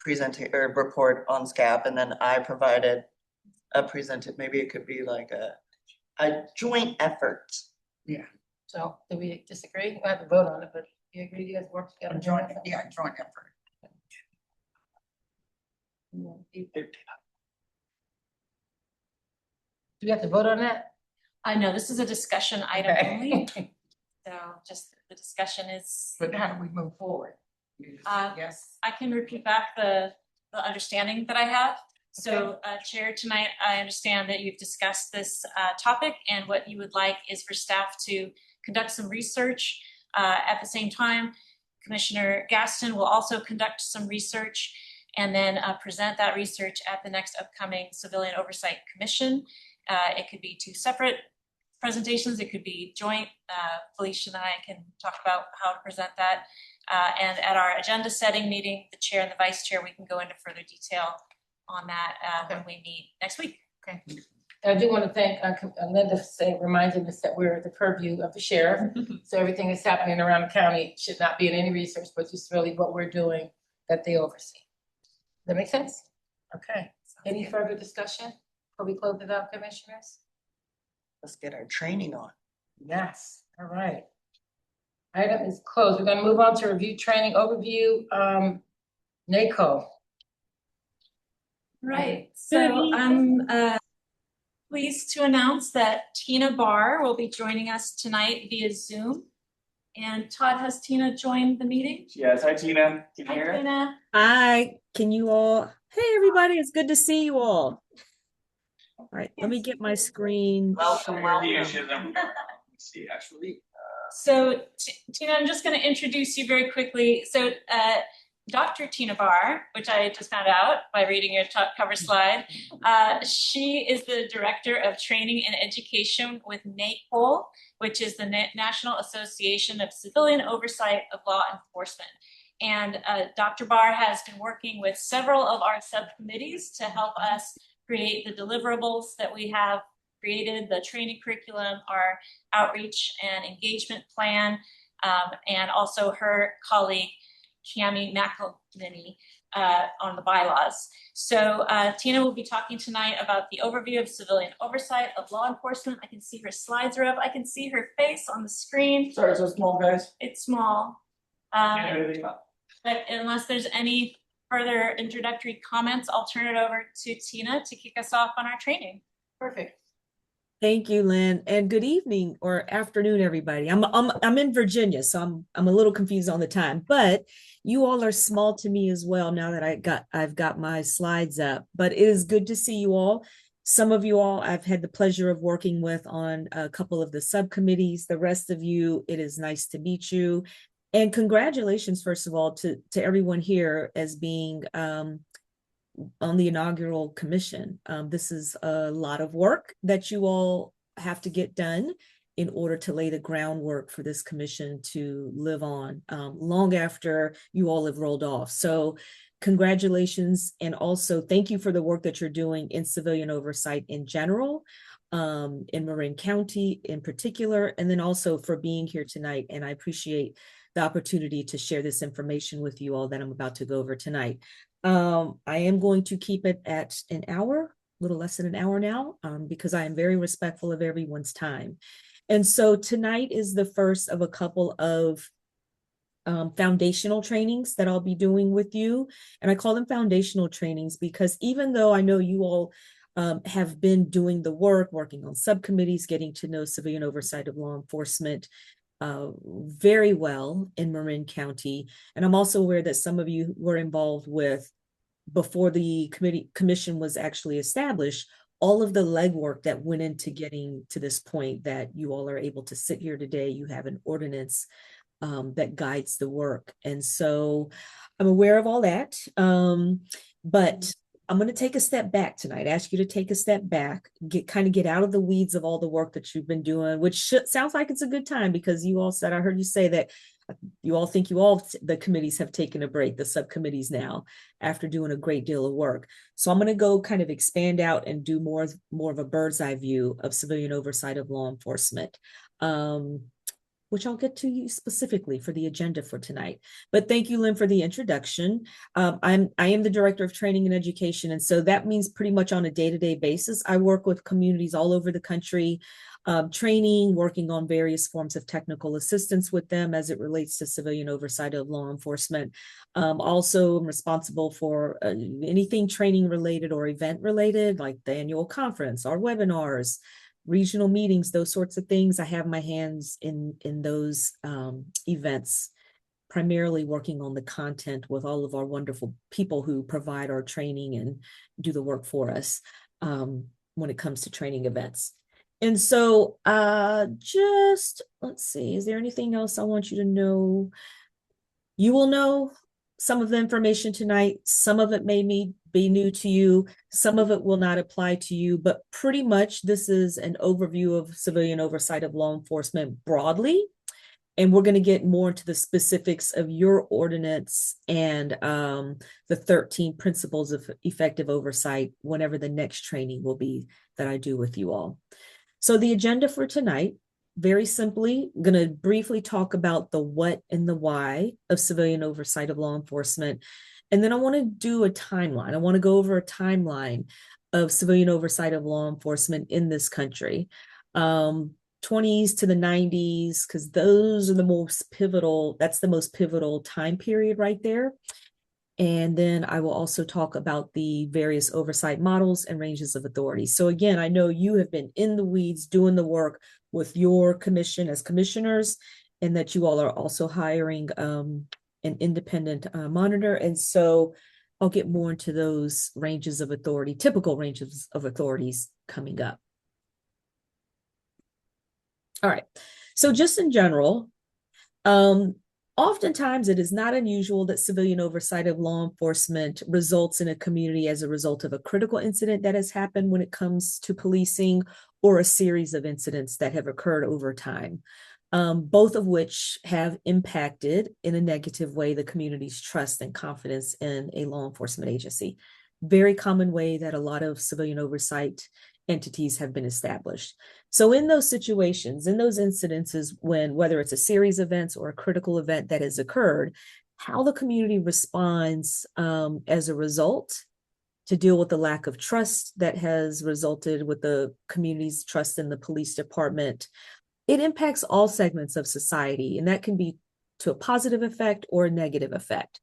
or report on SCAP, and then I provided maybe it could be like a joint effort. so do we disagree? We have to vote on it, but you agree you guys work together? A joint effort. Do we have to vote on that? I know this is a discussion item only, Okay. so just the discussion is, But how do we move forward? Yes. I can repeat back the understanding that I have. So, Chair, tonight, I understand that you've discussed this topic, and what you would like is for staff to conduct some research. At the same time, Commissioner Gaston will also conduct some research and then present that research at the next upcoming Civilian Oversight Commission. It could be two separate presentations, it could be joint. Felicia and I can talk about how to present that. And at our agenda setting meeting, the chair and the vice chair, we can go into further detail on that when we meet next week. Okay. I do want to thank Linda for reminding us that we're the purview of the sheriff. So everything that's happening around the county should not be in any research, but just really what we're doing that they oversee. Does that make sense? Okay. Any further discussion before we close it up, commissioners? Let's get our training on. Yes, all right. Item is closed. We're gonna move on to review training overview, NACO. Right, so I'm pleased to announce that Tina Barr will be joining us tonight via Zoom. And Todd, has Tina joined the meeting? Yes, hi Tina, can you Hi, hear it? Tina. Hi, can you all? Hey, everybody, it's good to see you all. All right, let me get my screen. Welcome, shared. Let's see, actually. So Tina, I'm just going to introduce you very quickly. So Dr. Tina Barr, which I just found out by reading your top cover slide, she is the Director of Training and Education with NACOL, which is the National Association of Civilian Oversight of Law Enforcement. And Dr. Barr has been working with several of our subcommittees to help us create the deliverables that we have created, the training curriculum, our outreach and engagement plan, and also her colleague, Chiami McElhinney on the bylaws. So Tina will be talking tonight about the overview of civilian oversight of law enforcement. I can see her slides are up. I can see her face on the screen. Sorry, it's so small, guys. It's small. Can't do anything about But unless there's any further introductory comments, I'll turn it over to Tina to kick us off on our training. Perfect. Thank you, Lynn, and good evening or afternoon, everybody. I'm in Virginia, so I'm a little confused on the time, but you all are small to me as well now that I've got my slides up. But it is good to see you all. Some of you all I've had the pleasure of working with on a couple of the subcommittees. The rest of you, it is nice to meet you. And congratulations, first of all, to everyone here as being on the inaugural commission. This is a lot of work that you all have to get done in order to lay the groundwork for this commission to live on long after you all have rolled off. So congratulations, and also thank you for the work that you're doing in civilian oversight in general, in Marin County in particular, and then also for being here tonight. And I appreciate the opportunity to share this information with you all that I'm about to go over tonight. I am going to keep it at an hour, a little less than an hour now, because I am very respectful of everyone's time. And so tonight is the first of a couple of foundational trainings that I'll be doing with you. And I call them foundational trainings because even though I know you all have been doing the work, working on subcommittees, getting to know civilian oversight of law enforcement very well in Marin County. And I'm also aware that some of you were involved with, before the commission was actually established, all of the legwork that went into getting to this point that you all are able to sit here today. You have an ordinance that guides the work. And so I'm aware of all that. But I'm going to take a step back tonight, ask you to take a step back, get out of the weeds of all the work that you've been doing, which sounds like it's a good time because you all said, I heard you say that you all think the committees have taken a break, the subcommittees now, after doing a great deal of work. So I'm going to go kind of expand out and do more of a bird's eye view of civilian oversight of law enforcement. Which I'll get to you specifically for the agenda for tonight. But thank you, Lynn, for the introduction. I am the Director of Training and Education, and so that means pretty much on a day-to-day basis, I work with communities all over the country, training, working on various forms of technical assistance with them as it relates to civilian oversight of law enforcement. Also, I'm responsible for anything training related or event related, like the annual conference, our webinars, regional meetings, those sorts of things. I have my hands in those events, primarily working on the content with all of our wonderful people who provide our training and do the work for us when it comes to training events. And so just, let's see, is there anything else I want you to know? You will know some of the information tonight. Some of it may be new to you. Some of it will not apply to you, but pretty much this is an overview of civilian oversight of law enforcement broadly. And we're going to get more into the specifics of your ordinance and the 13 principles of effective oversight whenever the next training will be that I do with you all. So the agenda for tonight, very simply, I'm going to briefly talk about the what and the why of civilian oversight of law enforcement. And then I want to do a timeline. I want to go over a timeline of civilian oversight of law enforcement in this country. 20s to the 90s, because those are the most pivotal, that's the most pivotal time period right there. And then I will also talk about the various oversight models and ranges of authority. So again, I know you have been in the weeds doing the work with your commission as commissioners, and that you all are also hiring an independent monitor. And so I'll get more into those ranges of authority, typical ranges of authorities coming up. All right, so just in general, oftentimes it is not unusual that civilian oversight of law enforcement results in a community as a result of a critical incident that has happened when it comes to policing, or a series of incidents that have occurred over time, both of which have impacted in a negative way the community's trust and confidence in a law enforcement agency. Very common way that a lot of civilian oversight entities have been established. So in those situations, in those incidences, when whether it's a series of events or a critical event that has occurred, how the community responds as a result to deal with the lack of trust that has resulted with the community's trust in the police department. It impacts all segments of society, and that can be to a positive effect or a negative effect.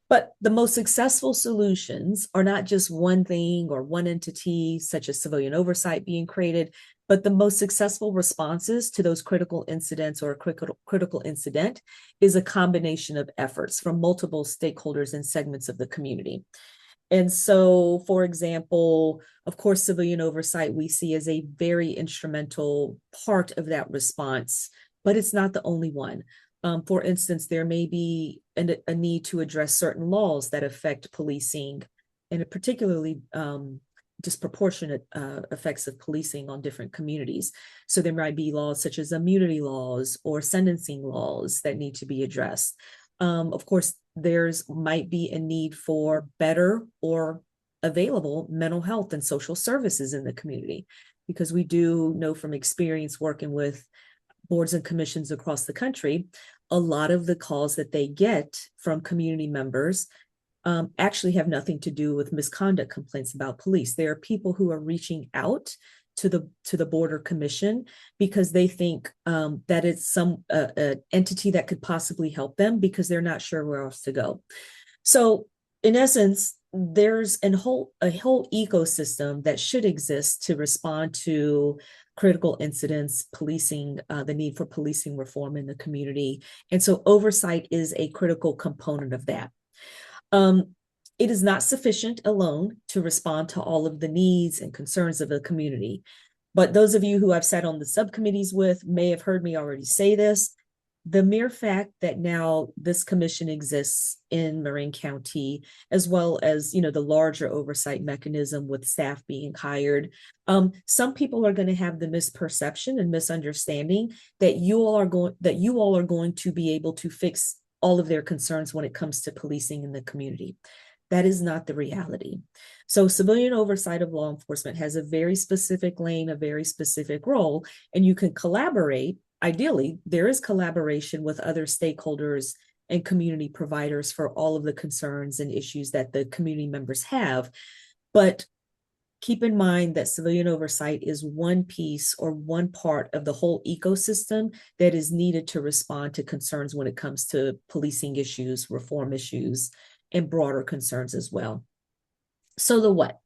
But the most successful solutions are not just one thing or one entity, such as civilian oversight being created, but the most successful responses to those critical incidents or a critical incident is a combination of efforts from multiple stakeholders and segments of the community. And so, for example, of course, civilian oversight we see as a very instrumental part of that response, but it's not the only one. For instance, there may be a need to address certain laws that affect policing, and particularly disproportionate effects of policing on different communities. So there might be laws such as immunity laws or sentencing laws that need to be addressed. Of course, there's might be a need for better or available mental health and social services in the community, because we do know from experience working with boards and commissions across the country, a lot of the calls that they get from community members actually have nothing to do with misconduct complaints about police. There are people who are reaching out to the board or commission because they think that it's some entity that could possibly help them because they're not sure where else to go. So in essence, there's a whole ecosystem that should exist to respond to critical incidents, policing, the need for policing reform in the community. And so oversight is a critical component of that. It is not sufficient alone to respond to all of the needs and concerns of the community. But those of you who I've sat on the subcommittees with may have heard me already say this. The mere fact that now this commission exists in Marin County, as well as, the larger oversight mechanism with staff being hired, some people are going to have the misperception and misunderstanding that you all are going to be able to fix all of their concerns when it comes to policing in the community. That is not the reality. So civilian oversight of law enforcement has a very specific lane, a very specific role, and you can collaborate. Ideally, there is collaboration with other stakeholders and community providers for all of the concerns and issues that the community members have. But keep in mind that civilian oversight is one piece or one part of the whole ecosystem that is needed to respond to concerns when it comes to policing issues, reform issues, and broader concerns as well. So the what?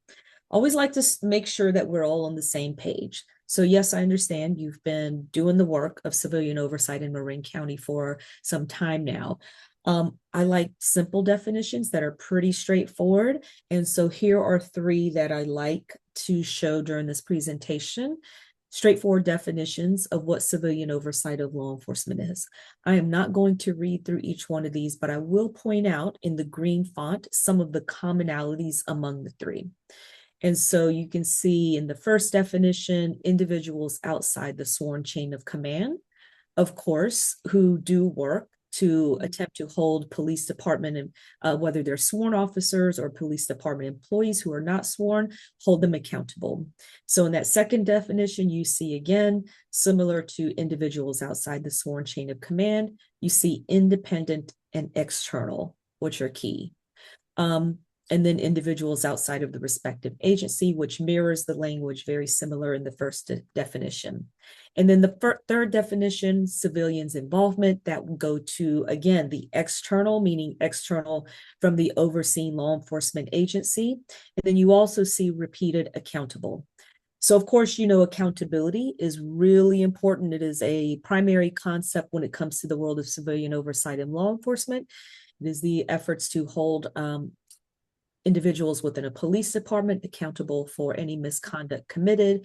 Always like to make sure that we're all on the same page. So yes, I understand you've been doing the work of civilian oversight in Marin County for some time now. I like simple definitions that are pretty straightforward. And so here are three that I like to show during this presentation. Straightforward definitions of what civilian oversight of law enforcement is. I am not going to read through each one of these, but I will point out in the green font some of the commonalities among the three. And so you can see in the first definition, individuals outside the sworn chain of command, of course, who do work to attempt to hold police department and whether they're sworn officers or police department employees who are not sworn, hold them accountable. So in that second definition, you see again, similar to individuals outside the sworn chain of command, you see independent and external, which are key. And then individuals outside of the respective agency, which mirrors the language very similar in the first definition. And then the third definition, civilians' involvement, that will go to, again, the external, meaning external from the overseeing law enforcement agency. And then you also see repeated accountable. So of course, accountability is really important. It is a primary concept when it comes to the world of civilian oversight and law enforcement. It is the efforts to hold individuals within a police department accountable for any misconduct committed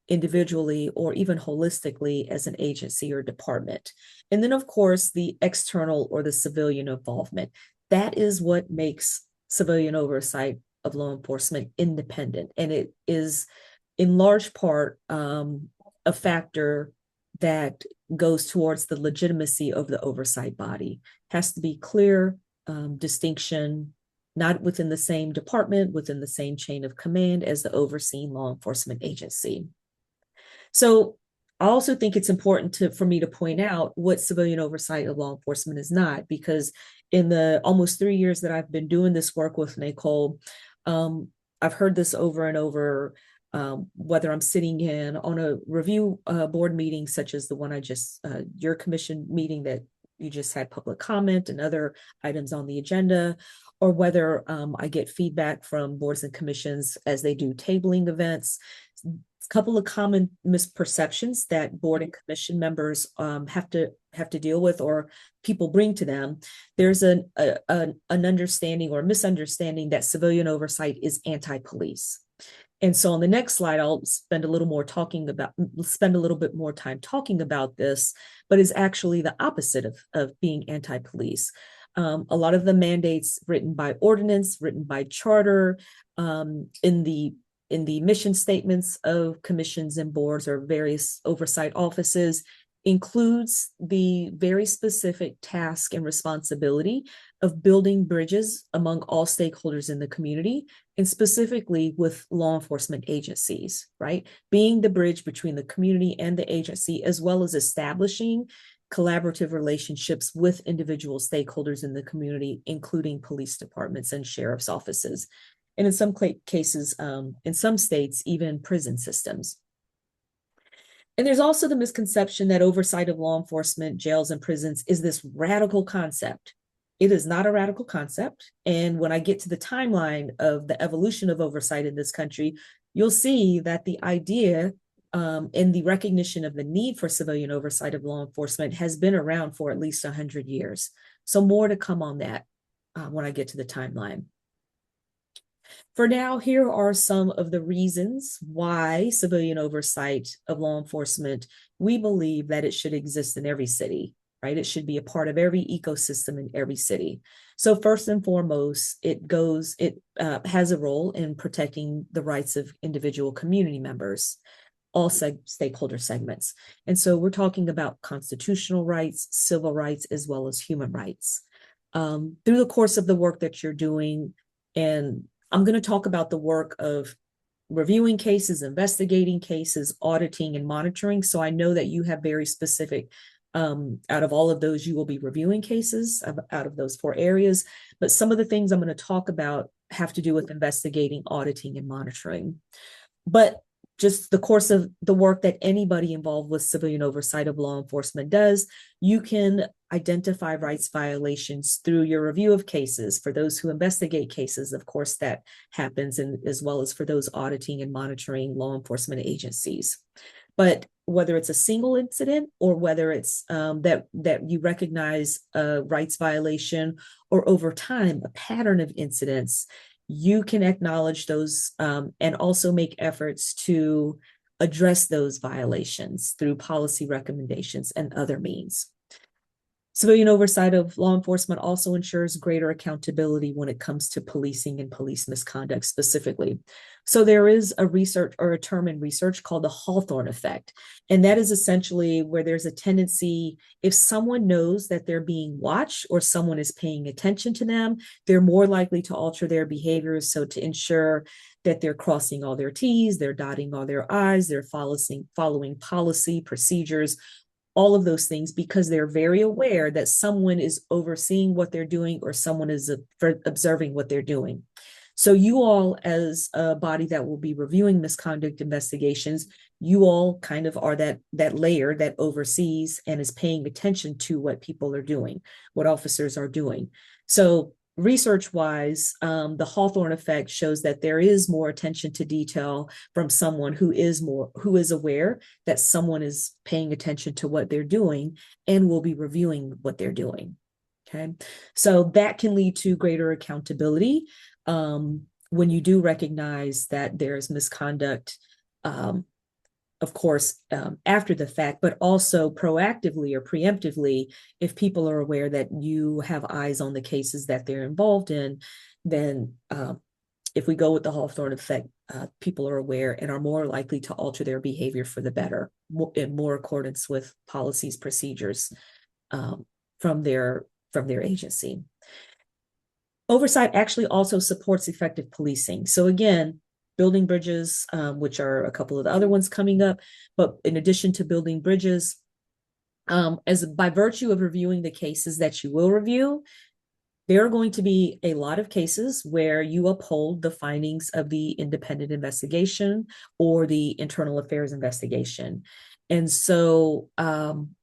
individually or even holistically as an agency or department. And then, of course, the external or the civilian involvement. That is what makes civilian oversight of law enforcement independent. And it is in large part a factor that goes towards the legitimacy of the oversight body. Has to be clear distinction, not within the same department, within the same chain of command as the overseeing law enforcement agency. So I also think it's important for me to point out what civilian oversight of law enforcement is not, because in the almost 3 years that I've been doing this work with Nicole, I've heard this over and over, whether I'm sitting in on a review board meeting, such as the one your commission meeting that you just had public comment and other items on the agenda, or whether I get feedback from boards and commissions as they do tabling events. A couple of common misperceptions that board and commission members have to deal with, or people bring to them. There's an understanding or misunderstanding that civilian oversight is anti-police. And so on the next slide, I'll spend a little bit more time talking about this, but is actually the opposite of being anti-police. A lot of the mandates written by ordinance, written by charter, in the mission statements of commissions and boards or various oversight offices includes the very specific task and responsibility of building bridges among all stakeholders in the community, and specifically with law enforcement agencies, right? Being the bridge between the community and the agency, as well as establishing collaborative relationships with individual stakeholders in the community, including police departments and sheriff's offices. And in some cases, in some states, even prison systems. And there's also the misconception that oversight of law enforcement, jails, and prisons is this radical concept. It is not a radical concept. And when I get to the timeline of the evolution of oversight in this country, you'll see that the idea and the recognition of the need for civilian oversight of law enforcement has been around for at least 100 years. So more to come on that when I get to the timeline. For now, here are some of the reasons why civilian oversight of law enforcement, we believe that it should exist in every city, right? It should be a part of every ecosystem in every city. So first and foremost, it has a role in protecting the rights of individual community members, all stakeholder segments. And so we're talking about constitutional rights, civil rights, as well as human rights. Through the course of the work that you're doing, and I'm going to talk about the work of reviewing cases, investigating cases, auditing, and monitoring. So I know that you have very specific, out of all of those, you will be reviewing cases out of those 4 areas. But some of the things I'm going to talk about have to do with investigating, auditing, and monitoring. But just the course of the work that anybody involved with civilian oversight of law enforcement does, you can identify rights violations through your review of cases. For those who investigate cases, of course, that happens, and as well as for those auditing and monitoring law enforcement agencies. But whether it's a single incident or whether it's that you recognize a rights violation, or over time, a pattern of incidents, you can acknowledge those and also make efforts to address those violations through policy recommendations and other means. Civilian oversight of law enforcement also ensures greater accountability when it comes to policing and police misconduct specifically. So there is a term in research called the Hawthorne effect. And that is essentially where there's a tendency, if someone knows that they're being watched or someone is paying attention to them, they're more likely to alter their behaviors. So to ensure that they're crossing all their T's, they're dotting all their I's, they're following policy, procedures, all of those things, because they're very aware that someone is overseeing what they're doing or someone is observing what they're doing. So you all, as a body that will be reviewing misconduct investigations, you all kind of are that layer that oversees and is paying attention to what people are doing, what officers are doing. So research-wise, the Hawthorne effect shows that there is more attention to detail from someone who is aware that someone is paying attention to what they're doing and will be reviewing what they're doing. Okay, so that can lead to greater accountability when you do recognize that there's misconduct, of course, after the fact, but also proactively or preemptively, if people are aware that you have eyes on the cases that they're involved in, then if we go with the Hawthorne effect, people are aware and are more likely to alter their behavior for the better, in more accordance with policies, procedures from their agency. Oversight actually also supports effective policing. So again, building bridges, which are a couple of the other ones coming up. But in addition to building bridges, as by virtue of reviewing the cases that you will review, there are going to be a lot of cases where you uphold the findings of the independent investigation or the internal affairs investigation. And so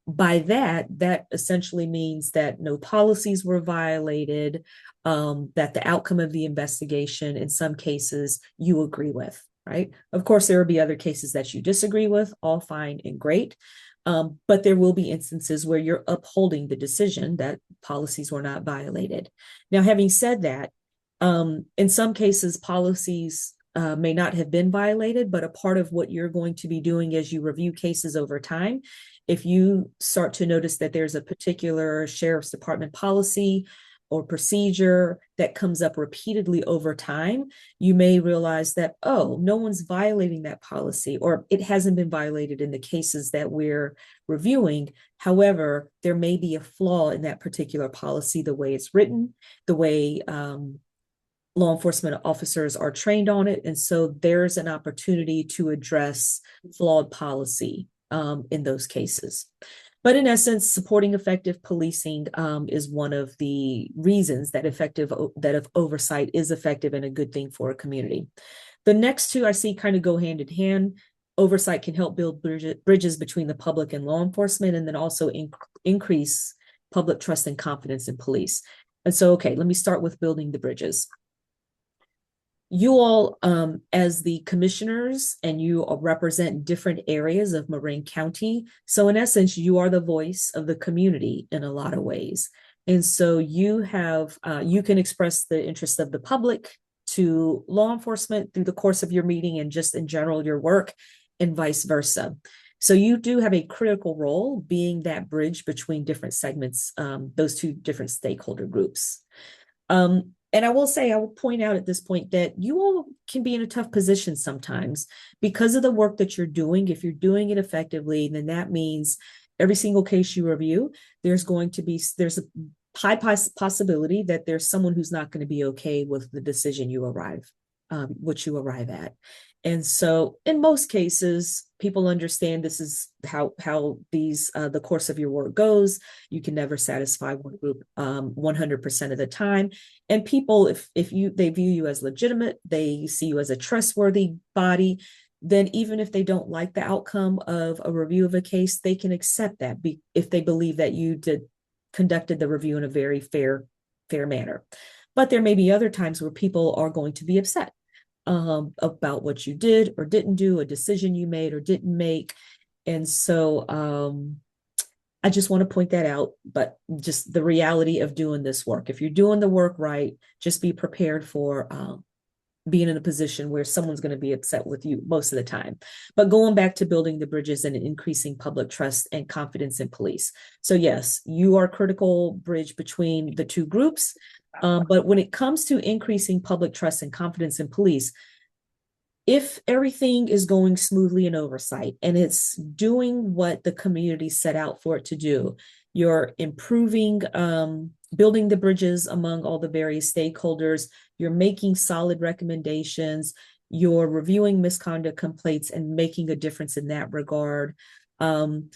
by that essentially means that no policies were violated, that the outcome of the investigation in some cases you agree with, right? Of course, there will be other cases that you disagree with, all fine and great. But there will be instances where you're upholding the decision that policies were not violated. Now, having said that, in some cases, policies may not have been violated, but a part of what you're going to be doing as you review cases over time, if you start to notice that there's a particular sheriff's department policy or procedure that comes up repeatedly over time, you may realize that, oh, no one's violating that policy, or it hasn't been violated in the cases that we're reviewing. However, there may be a flaw in that particular policy, the way it's written, the way law enforcement officers are trained on it. And so there's an opportunity to address flawed policy in those cases. But in essence, supporting effective policing is one of the reasons that if oversight is effective and a good thing for a community. The next two I see kind of go hand in hand. Oversight can help build bridges between the public and law enforcement, and then also increase public trust and confidence in police. And so, okay, let me start with building the bridges. You all, as the commissioners, and you represent different areas of Marin County. So in essence, you are the voice of the community in a lot of ways. And so you can express the interest of the public to law enforcement through the course of your meeting and just in general your work, and vice versa. So you do have a critical role being that bridge between different segments, those two different stakeholder groups. And I will point out at this point that you all can be in a tough position sometimes because of the work that you're doing. If you're doing it effectively, then that means every single case you review, there's a high possibility that there's someone who's not going to be okay with the decision you arrive at. And so in most cases, people understand this is how the course of your work goes. You can never satisfy one group 100% of the time. And people, if they view you as legitimate, they see you as a trustworthy body, then even if they don't like the outcome of a review of a case, they can accept that if they believe that you conducted the review in a very fair manner. But there may be other times where people are going to be upset about what you did or didn't do, a decision you made or didn't make. And so I just want to point that out, but just the reality of doing this work. If you're doing the work right, just be prepared for being in a position where someone's going to be upset with you most of the time. But going back to building the bridges and increasing public trust and confidence in police. So yes, you are a critical bridge between the two groups. But when it comes to increasing public trust and confidence in police, if everything is going smoothly in oversight and it's doing what the community set out for it to do, you're improving, building the bridges among all the various stakeholders, you're making solid recommendations, you're reviewing misconduct complaints and making a difference in that regard. And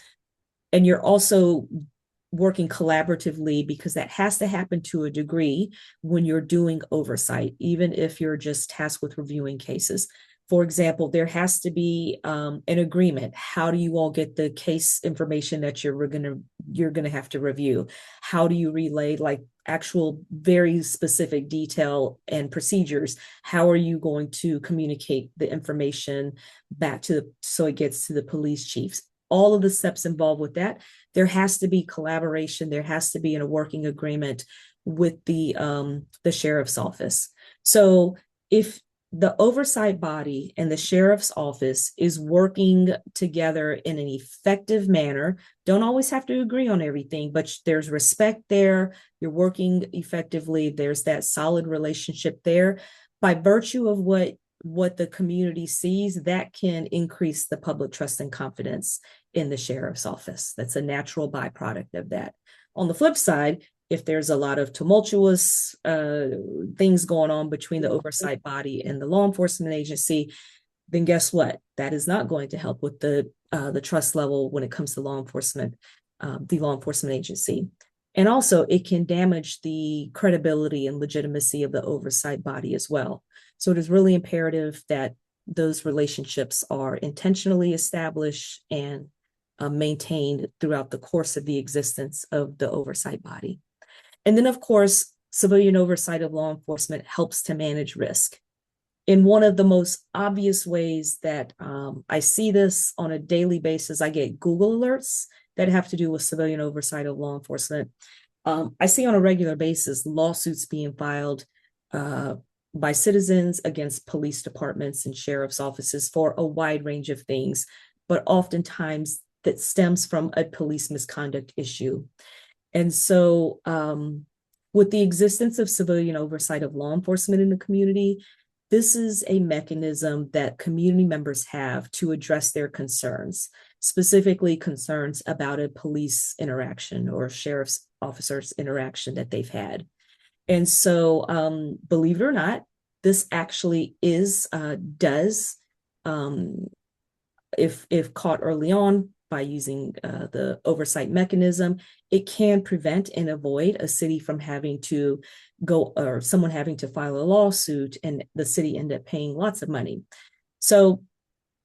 you're also working collaboratively, because that has to happen to a degree when you're doing oversight, even if you're just tasked with reviewing cases. For example, there has to be an agreement. How do you all get the case information that you're gonna have to review? How do you relay like actual very specific detail and procedures? How are you going to communicate the information back so it gets to the police chiefs? All of the steps involved with that. There has to be collaboration. There has to be a working agreement with the sheriff's office. So if the oversight body and the sheriff's office is working together in an effective manner, don't always have to agree on everything, but there's respect there, you're working effectively, there's that solid relationship there. By virtue of what the community sees, that can increase the public trust and confidence in the sheriff's office. That's a natural byproduct of that. On the flip side, if there's a lot of tumultuous things going on between the oversight body and the law enforcement agency, then guess what? That is not going to help with the trust level when it comes to law enforcement, the law enforcement agency. And also, it can damage the credibility and legitimacy of the oversight body as well. So it is really imperative that those relationships are intentionally established and maintained throughout the course of the existence of the oversight body. And then, of course, civilian oversight of law enforcement helps to manage risk. In one of the most obvious ways that I see this on a daily basis, I get Google alerts that have to do with civilian oversight of law enforcement. I see on a regular basis lawsuits being filed by citizens against police departments and sheriff's offices for a wide range of things, but oftentimes that stems from a police misconduct issue. And so with the existence of civilian oversight of law enforcement in the community, this is a mechanism that community members have to address their concerns, specifically concerns about a police interaction or sheriff's officer's interaction that they've had. And so, believe it or not, this actually does, if caught early on by using the oversight mechanism, it can prevent and avoid a city from having to go, or someone having to file a lawsuit and the city end up paying lots of money. So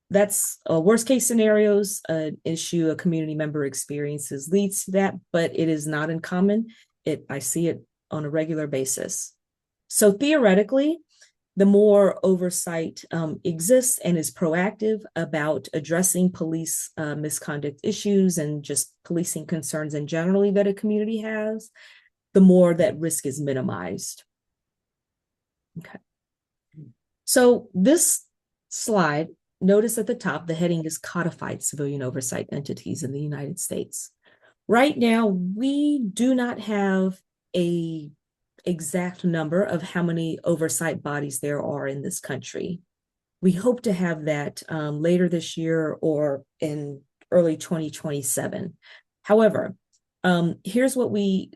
that's worst case scenarios, an issue a community member experiences leads to that, but it is not uncommon. I see it on a regular basis. So theoretically, the more oversight exists and is proactive about addressing police misconduct issues and just policing concerns in generally that a community has, the more that risk is minimized. Okay. So this slide, notice at the top, the heading is Codified Civilian Oversight Entities in the United States. Right now, we do not have a exact number of how many oversight bodies there are in this country. We hope to have that later this year or in early 2027. However, here's what we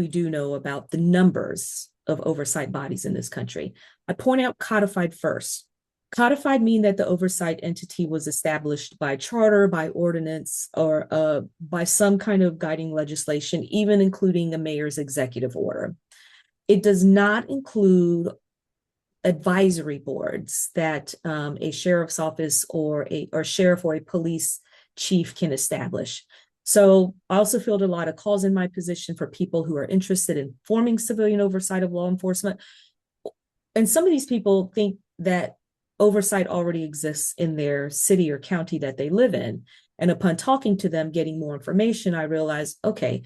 do know about the numbers of oversight bodies in this country. I point out codified first. Codified mean that the oversight entity was established by charter, by ordinance, or by some kind of guiding legislation, even including a mayor's executive order. It does not include advisory boards that a sheriff's office or sheriff or a police chief can establish. So I also field a lot of calls in my position for people who are interested in forming civilian oversight of law enforcement. And some of these people think that oversight already exists in their city or county that they live in. And upon talking to them, getting more information, I realized, okay,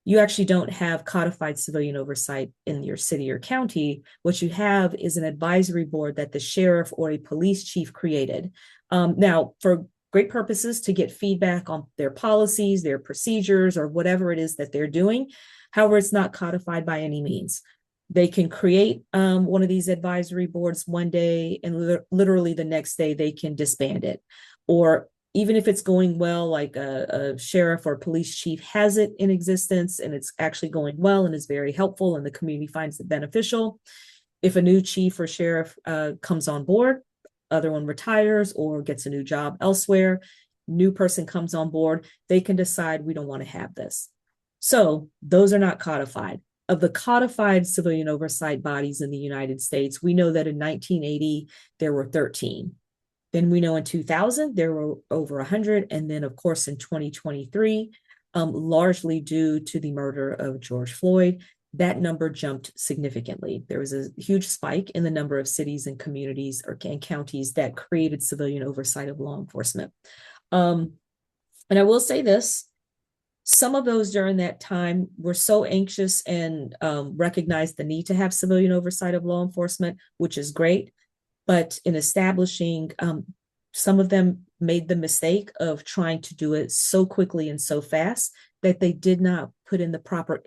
you actually don't have codified civilian oversight in your city or county. What you have is an advisory board that the sheriff or a police chief created. Now, for great purposes, to get feedback on their policies, their procedures, or whatever it is that they're doing. However, it's not codified by any means. They can create one of these advisory boards one day and literally the next day they can disband it. Or even if it's going well, like a sheriff or police chief has it in existence and it's actually going well and is very helpful and the community finds it beneficial. If a new chief or sheriff comes on board, other one retires or gets a new job elsewhere, new person comes on board, they can decide we don't want to have this. So those are not codified. Of the codified civilian oversight bodies in the United States, we know that in 1980, there were 13. Then we know in 2000, there were over 100. And then, of course, in 2023, largely due to the murder of George Floyd, that number jumped significantly. There was a huge spike in the number of cities and communities and counties that created civilian oversight of law enforcement. And I will say this, some of those during that time were so anxious and recognized the need to have civilian oversight of law enforcement, which is great. But in establishing, some of them made the mistake of trying to do it so quickly and so fast that they did not put in the proper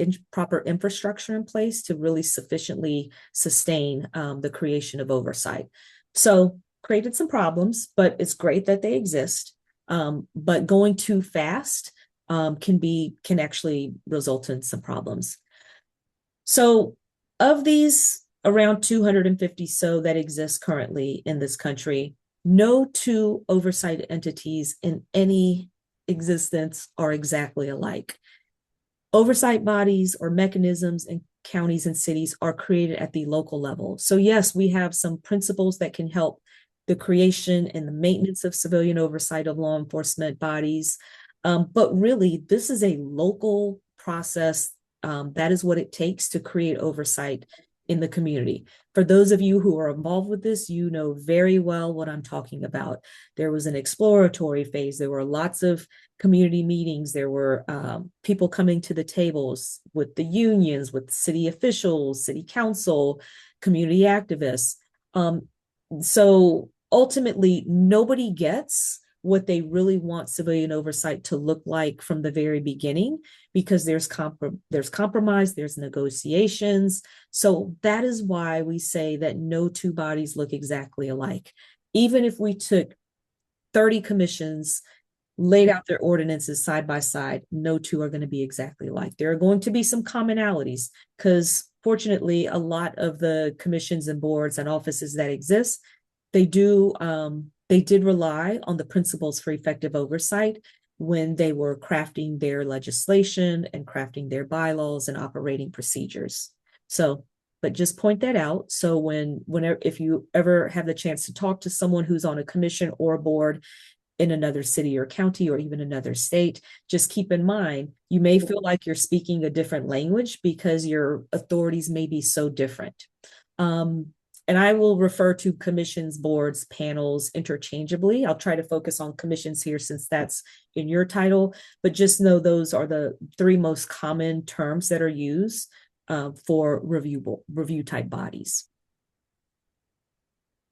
infrastructure in place to really sufficiently sustain the creation of oversight. So created some problems, but it's great that they exist. But going too fast can actually result in some problems. So of these around 250 so that exist currently in this country, no two oversight entities in any existence are exactly alike. Oversight bodies or mechanisms in counties and cities are created at the local level. So yes, we have some principles that can help the creation and the maintenance of civilian oversight of law enforcement bodies. But really, this is a local process. That is what it takes to create oversight in the community. For those of you who are involved with this, you know very well what I'm talking about. There was an exploratory phase. There were lots of community meetings. There were people coming to the tables with the unions, with city officials, city council, community activists. So ultimately, nobody gets what they really want civilian oversight to look like from the very beginning, because there's compromise, there's negotiations. So that is why we say that no two bodies look exactly alike. Even if we took 30 commissions, laid out their ordinances side by side, no two are going to be exactly alike. There are going to be some commonalities, because fortunately, a lot of the commissions and boards and offices that exist, they did rely on the principles for effective oversight when they were crafting their legislation and crafting their bylaws and operating procedures. So, but just point that out. So whenever, if you ever have the chance to talk to someone who's on a commission or a board in another city or county or even another state, just keep in mind, you may feel like you're speaking a different language because your authorities may be so different. And I will refer to commissions, boards, panels interchangeably. I'll try to focus on commissions here since that's in your title, but just know those are the three most common terms that are used for review type bodies.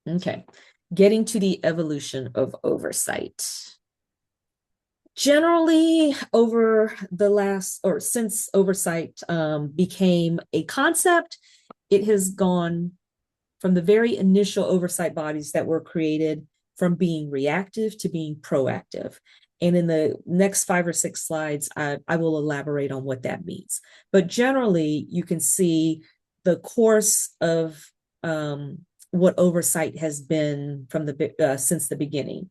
Okay, getting to the evolution of oversight. Generally, over the last, or since oversight became a concept, it has gone from the very initial oversight bodies that were created from being reactive to being proactive. And in the next 5 or 6 slides, I will elaborate on what that means. But generally, you can see the course of what oversight has been from since the beginning.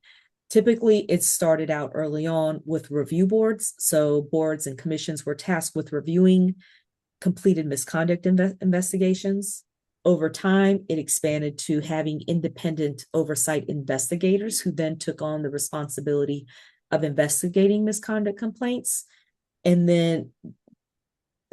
Typically, it started out early on with review boards. So boards and commissions were tasked with reviewing completed misconduct investigations. Over time, it expanded to having independent oversight investigators who then took on the responsibility of investigating misconduct complaints. And then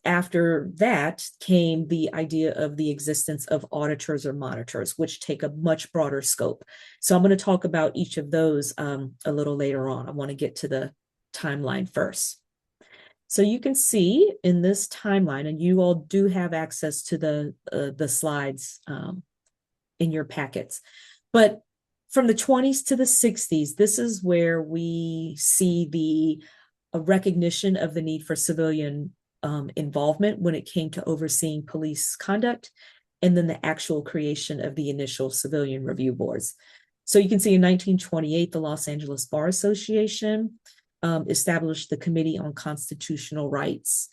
after that came the idea of the existence of auditors or monitors, which take a much broader scope. So I'm going to talk about each of those a little later on. I want to get to the timeline first. So you can see in this timeline, and you all do have access to the slides in your packets, but from the 20s to the 60s, this is where we see a recognition of the need for civilian involvement when it came to overseeing police conduct, and then the actual creation of the initial civilian review boards. So you can see in 1928, the Los Angeles Bar Association established the Committee on Constitutional Rights.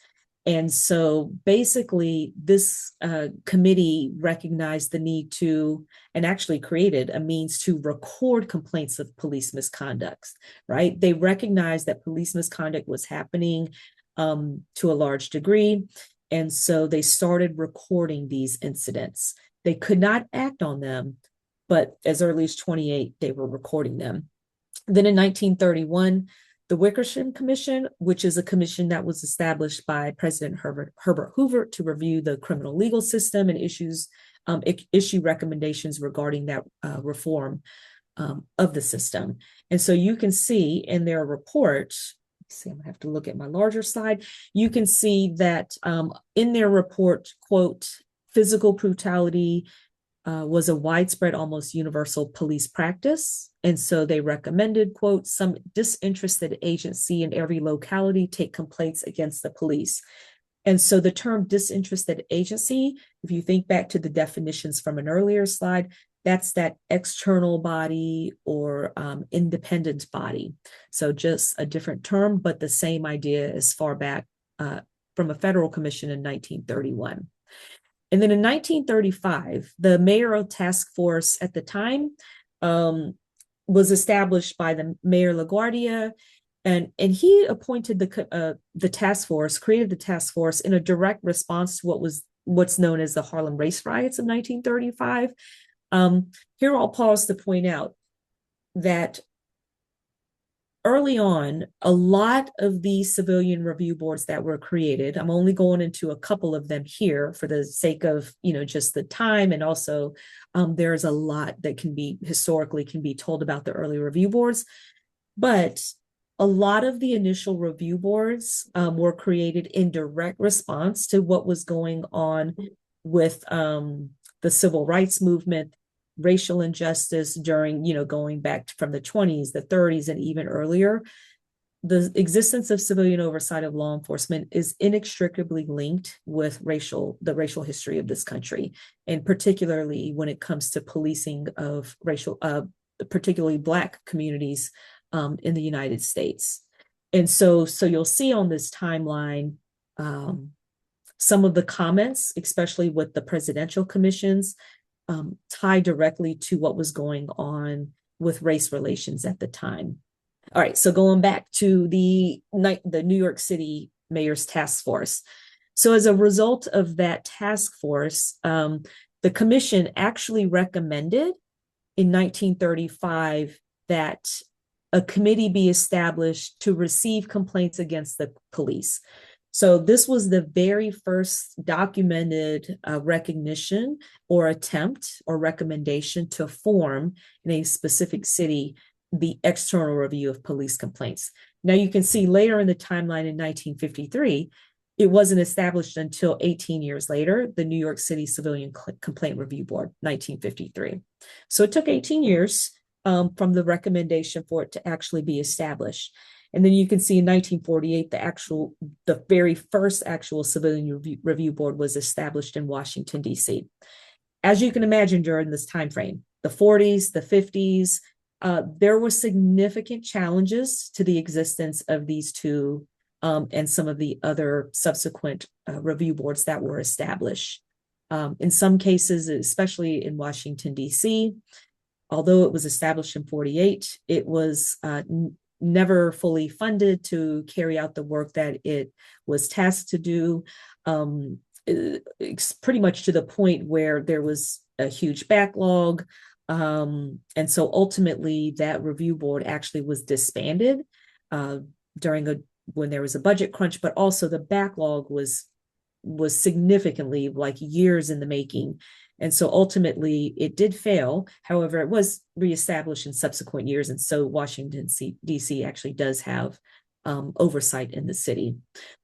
And so basically this committee recognized the need to, and actually created a means to record complaints of police misconduct, right? They recognized that police misconduct was happening to a large degree. And so they started recording these incidents. They could not act on them, but as early as 28, they were recording them. Then in 1931, the Wickersham Commission, which is a commission that was established by President Herbert Hoover to review the criminal legal system and issue recommendations regarding that reform of the system. And so you can see in their report, I'm gonna have to look at my larger slide. You can see that in their report, quote, physical brutality was a widespread, almost universal police practice. And so they recommended, quote, some disinterested agency in every locality take complaints against the police. And so the term disinterested agency, if you think back to the definitions from an earlier slide, that's that external body or independent body. So just a different term, but the same idea as far back from a federal commission in 1931. And then in 1935, the mayoral task force at the time was established by the Mayor LaGuardia, and he appointed the task force, created the task force in a direct response to what's known as the Harlem Race Riots of 1935. Here I'll pause to point out that early on, a lot of these civilian review boards that were created, I'm only going into a couple of them here for the sake of, just the time. And also there's a lot that historically can be told about the early review boards. But a lot of the initial review boards were created in direct response to what was going on with the civil rights movement, racial injustice during, going back from the 20s, the 30s, and even earlier. The existence of civilian oversight of law enforcement is inextricably linked with the racial history of this country, and particularly when it comes to policing of particularly Black communities in the United States. And so you'll see on this timeline some of the comments, especially with the presidential commissions, tie directly to what was going on with race relations at the time. All right, so going back to the New York City Mayor's Task Force. So as a result of that task force, the commission actually recommended in 1935 that a committee be established to receive complaints against the police. So this was the very first documented recognition or attempt or recommendation to form in a specific city the external review of police complaints. Now you can see later in the timeline in 1953, it wasn't established until 18 years later, the New York City Civilian Complaint Review Board, 1953. So it took 18 years from the recommendation for it to actually be established. And then you can see in 1948, the very first actual civilian review board was established in Washington, D.C. As you can imagine, during this time frame, the 40s, the 50s, there were significant challenges to the existence of these two and some of the other subsequent review boards that were established. In some cases, especially in Washington, D.C., although it was established in 48, it was never fully funded to carry out the work that it was tasked to do. It's pretty much to the point where there was a huge backlog. And so ultimately that review board actually was disbanded when there was a budget crunch, but also the backlog was significantly, like, years in the making. And so ultimately it did fail. However, it was reestablished in subsequent years. And so Washington, D.C. actually does have oversight in the city.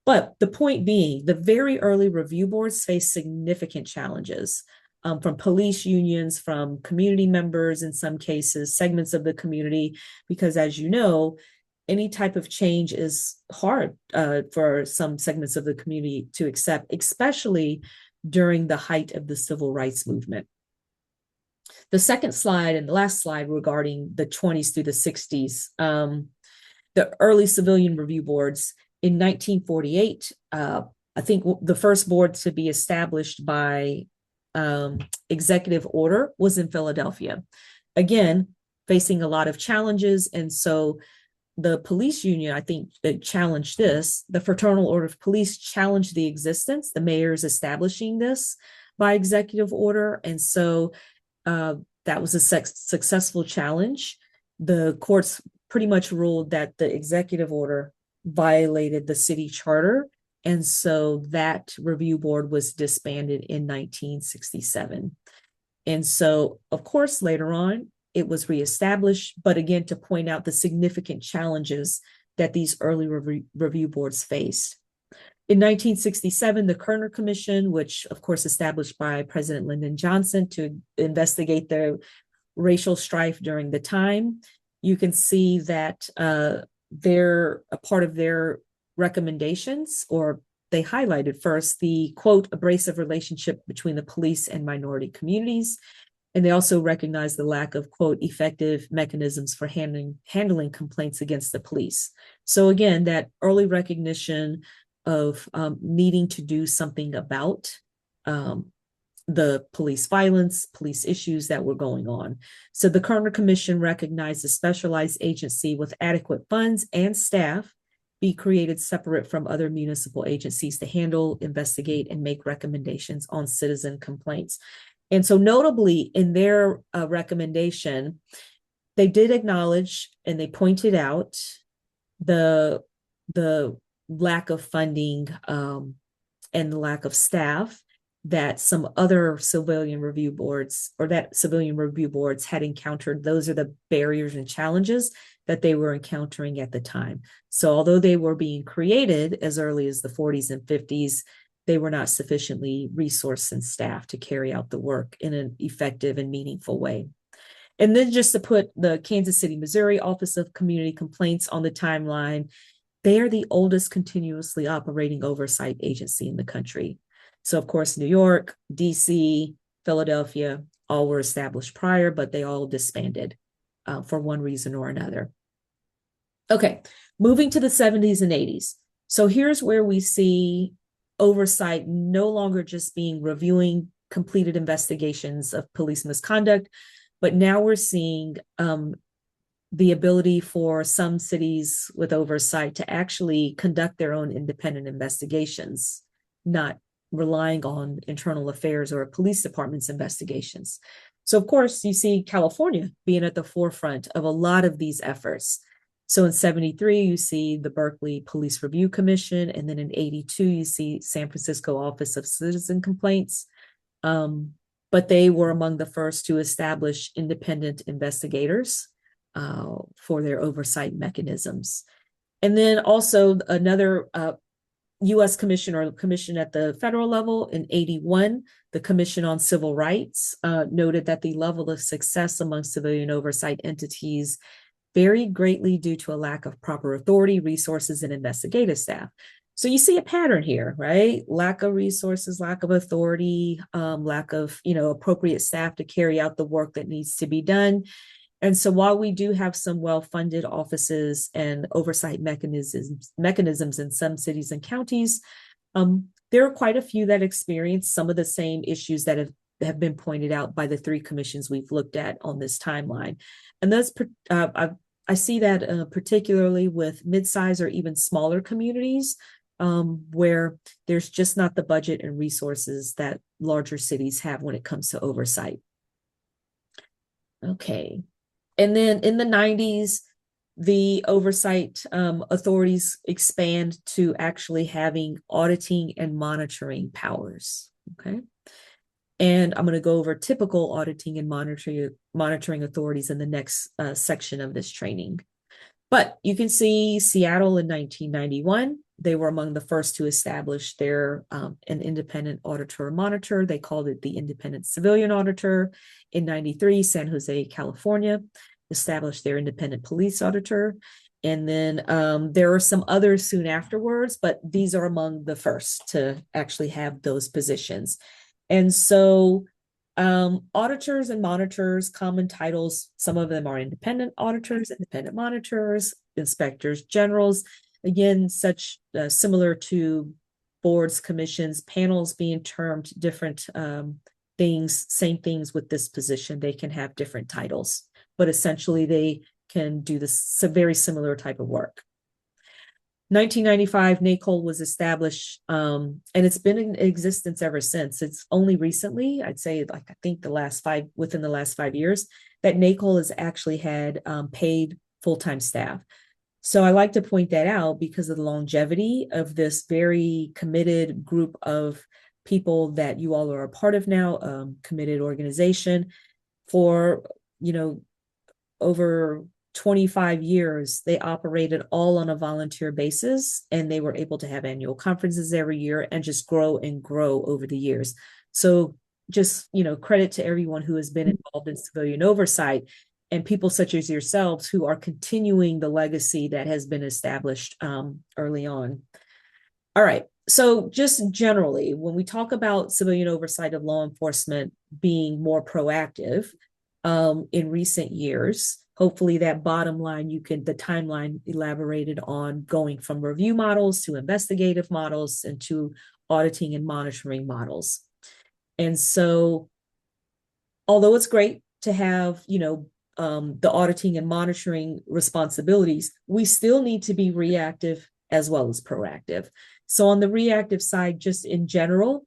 But the point being, the very early review boards faced significant challenges from police unions, from community members, in some cases, segments of the community, because as you know, any type of change is hard for some segments of the community to accept, especially during the height of the civil rights movement. The second slide and the last slide regarding the 20s through the 60s, the early civilian review boards in 1948, I think the first board to be established by executive order was in Philadelphia. Again, facing a lot of challenges. And so the police union, I think, challenged this. The Fraternal Order of Police challenged the existence, the mayor's establishing this by executive order. And so that was a successful challenge. The courts pretty much ruled that the executive order violated the city charter. And so that review board was disbanded in 1967. And so, of course, later on, it was reestablished, but again, to point out the significant challenges that these early review boards faced. In 1967, the Kerner Commission, which of course established by President Lyndon Johnson to investigate the racial strife during the time, you can see that a part of their recommendations, or they highlighted first the, quote, abrasive relationship between the police and minority communities. And they also recognize the lack of, quote, effective mechanisms for handling complaints against the police. So again, that early recognition of needing to do something about the police violence, police issues that were going on. So the Kerner Commission recognized a specialized agency with adequate funds and staff be created separate from other municipal agencies to handle, investigate, and make recommendations on citizen complaints. And so notably in their recommendation, they did acknowledge and they pointed out the lack of funding and the lack of staff that some other civilian review boards had encountered. Those are the barriers and challenges that they were encountering at the time. So although they were being created as early as the 40s and 50s, they were not sufficiently resourced and staffed to carry out the work in an effective and meaningful way. And then just to put the Kansas City, Missouri Office of Community Complaints on the timeline, they are the oldest continuously operating oversight agency in the country. So of course, New York, DC, Philadelphia, all were established prior, but they all disbanded for one reason or another. Okay, moving to the 70s and 80s. So here's where we see oversight no longer just being reviewing completed investigations of police misconduct, but now we're seeing the ability for some cities with oversight to actually conduct their own independent investigations, not relying on internal affairs or a police department's investigations. So of course, you see California being at the forefront of a lot of these efforts. So in 73, you see the Berkeley Police Review Commission, and then in 82, you see San Francisco Office of Citizen Complaints. But they were among the first to establish independent investigators for their oversight mechanisms. And then also another U.S. commission or commission at the federal level in 81, the Commission on Civil Rights noted that the level of success among civilian oversight entities varied greatly due to a lack of proper authority, resources, and investigative staff. So you see a pattern here, right? Lack of resources, lack of authority, lack of, appropriate staff to carry out the work that needs to be done. And so while we do have some well-funded offices and oversight mechanisms in some cities and counties, there are quite a few that experience some of the same issues that have been pointed out by the three commissions we've looked at on this timeline. And those I see that particularly with mid-size or even smaller communities where there's just not the budget and resources that larger cities have when it comes to oversight. Okay. And then in the 90s, the oversight authorities expand to actually having auditing and monitoring powers. Okay. And I'm going to go over typical auditing and monitoring authorities in the next section of this training. But you can see Seattle in 1991, they were among the first to establish their an independent auditor monitor. They called it the Independent Civilian Auditor. In 93, San Jose, California, established their independent police auditor. And then there are some others soon afterwards, but these are among the first to actually have those positions. And so auditors and monitors, common titles, some of them are independent auditors, independent monitors, inspectors generals, again, such similar to boards, commissions, panels being termed different things, same things with this position. They can have different titles, but essentially they can do this very similar type of work. 1995, NACOL was established, and it's been in existence ever since. It's only recently, I'd say, within the last 5 years, that NACOL has actually had paid full-time staff. So I like to point that out because of the longevity of this very committed group of people that you all are a part of now, committed organization. For, over 25 years, they operated all on a volunteer basis, and they were able to have annual conferences every year and just grow and grow over the years. So just, credit to everyone who has been involved in civilian oversight and people such as yourselves who are continuing the legacy that has been established early on. All right. So just generally, when we talk about civilian oversight of law enforcement being more proactive in recent years, hopefully that bottom line, the timeline elaborated on going from review models to investigative models and to auditing and monitoring models. And so, although it's great to have, the auditing and monitoring responsibilities, we still need to be reactive as well as proactive. So on the reactive side, just in general,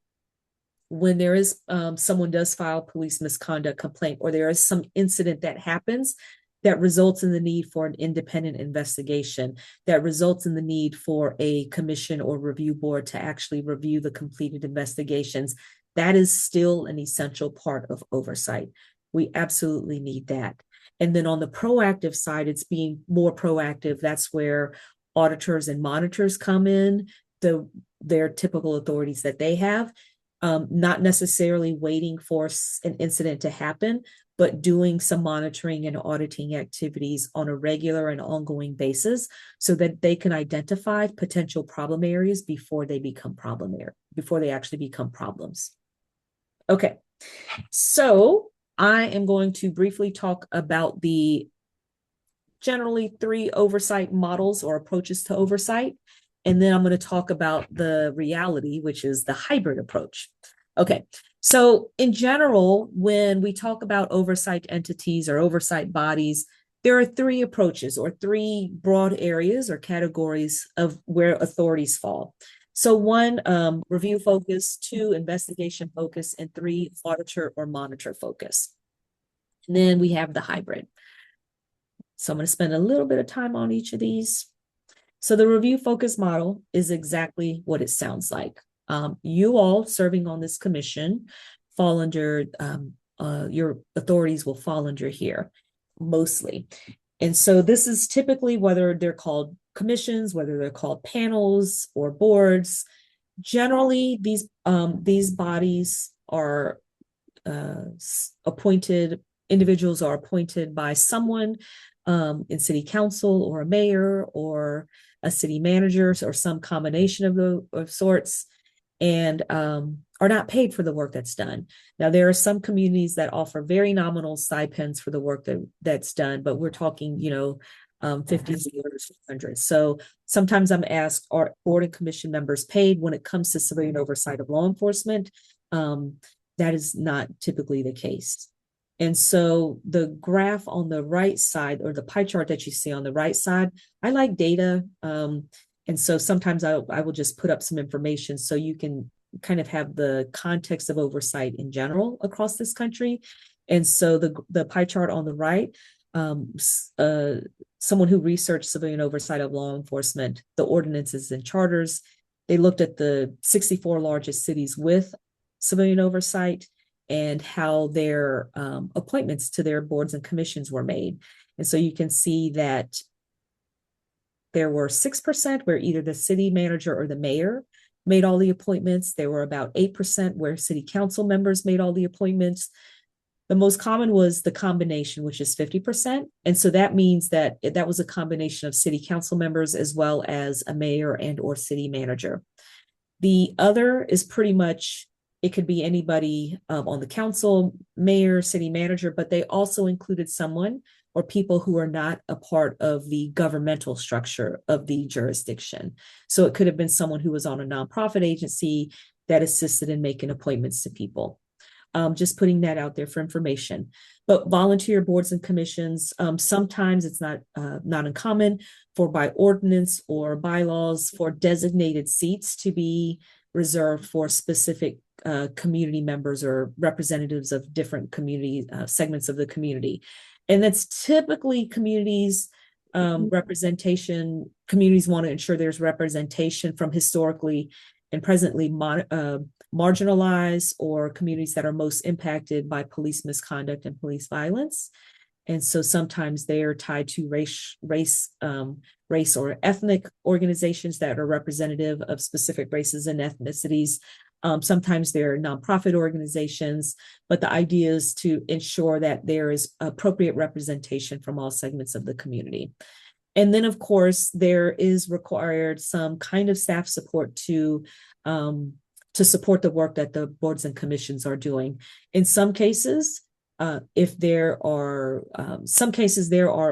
when there is someone does file police misconduct complaint, or there is some incident that happens that results in the need for an independent investigation, that results in the need for a commission or review board to actually review the completed investigations, that is still an essential part of oversight. We absolutely need that. And then on the proactive side, it's being more proactive. That's where auditors and monitors come in, their typical authorities that they have. Not necessarily waiting for an incident to happen, but doing some monitoring and auditing activities on a regular and ongoing basis so that they can identify potential problem areas before they actually become problems. Okay, so I am going to briefly talk about the generally 3 oversight models or approaches to oversight. And then I'm going to talk about the reality, which is the hybrid approach. Okay, so in general, when we talk about oversight entities or oversight bodies, there are 3 approaches or 3 broad areas or categories of where authorities fall. So 1, review focus, 2, investigation focus, and 3, auditor or monitor focus. And then we have the hybrid. So I'm going to spend a little bit of time on each of these. So the review focus model is exactly what it sounds like. You all serving on this commission fall under, your authorities will fall under here mostly. And so this is typically whether they're called commissions, whether they're called panels or boards. Generally, these bodies are appointed, individuals are appointed by someone in city council or a mayor or a city manager or some combination of sorts, and are not paid for the work that's done. Now, there are some communities that offer very nominal stipends for the work that's done, but we're talking, 50 or 100. So sometimes I'm asked, are board and commission members paid? When it comes to civilian oversight of law enforcement, that is not typically the case. And so the graph on the right side, or the pie chart that you see on the right side, I like data. And so sometimes I will just put up some information so you can kind of have the context of oversight in general across this country. And so the pie chart on the right, someone who researched civilian oversight of law enforcement, the ordinances and charters, they looked at the 64 largest cities with civilian oversight and how their appointments to their boards and commissions were made. And so you can see that there were 6% where either the city manager or the mayor made all the appointments. There were about 8% where city council members made all the appointments. The most common was the combination, which is 50%. And so that means that that was a combination of city council members as well as a mayor and or city manager. The other is pretty much, it could be anybody on the council, mayor, city manager, but they also included someone or people who are not a part of the governmental structure of the jurisdiction. So it could have been someone who was on a nonprofit agency that assisted in making appointments to people. Just putting that out there for information. But volunteer boards and commissions, sometimes it's not uncommon for by ordinance or bylaws for designated seats to be reserved for specific community members or representatives of different community segments of the community. And that's typically communities representation. Communities want to ensure there's representation from historically and presently marginalized or communities that are most impacted by police misconduct and police violence. And so sometimes they are tied to race or ethnic organizations that are representative of specific races and ethnicities. Sometimes they're nonprofit organizations, but the idea is to ensure that there is appropriate representation from all segments of the community. And then, of course, there is required some kind of staff support to support the work that the boards and commissions are doing. In some cases, there are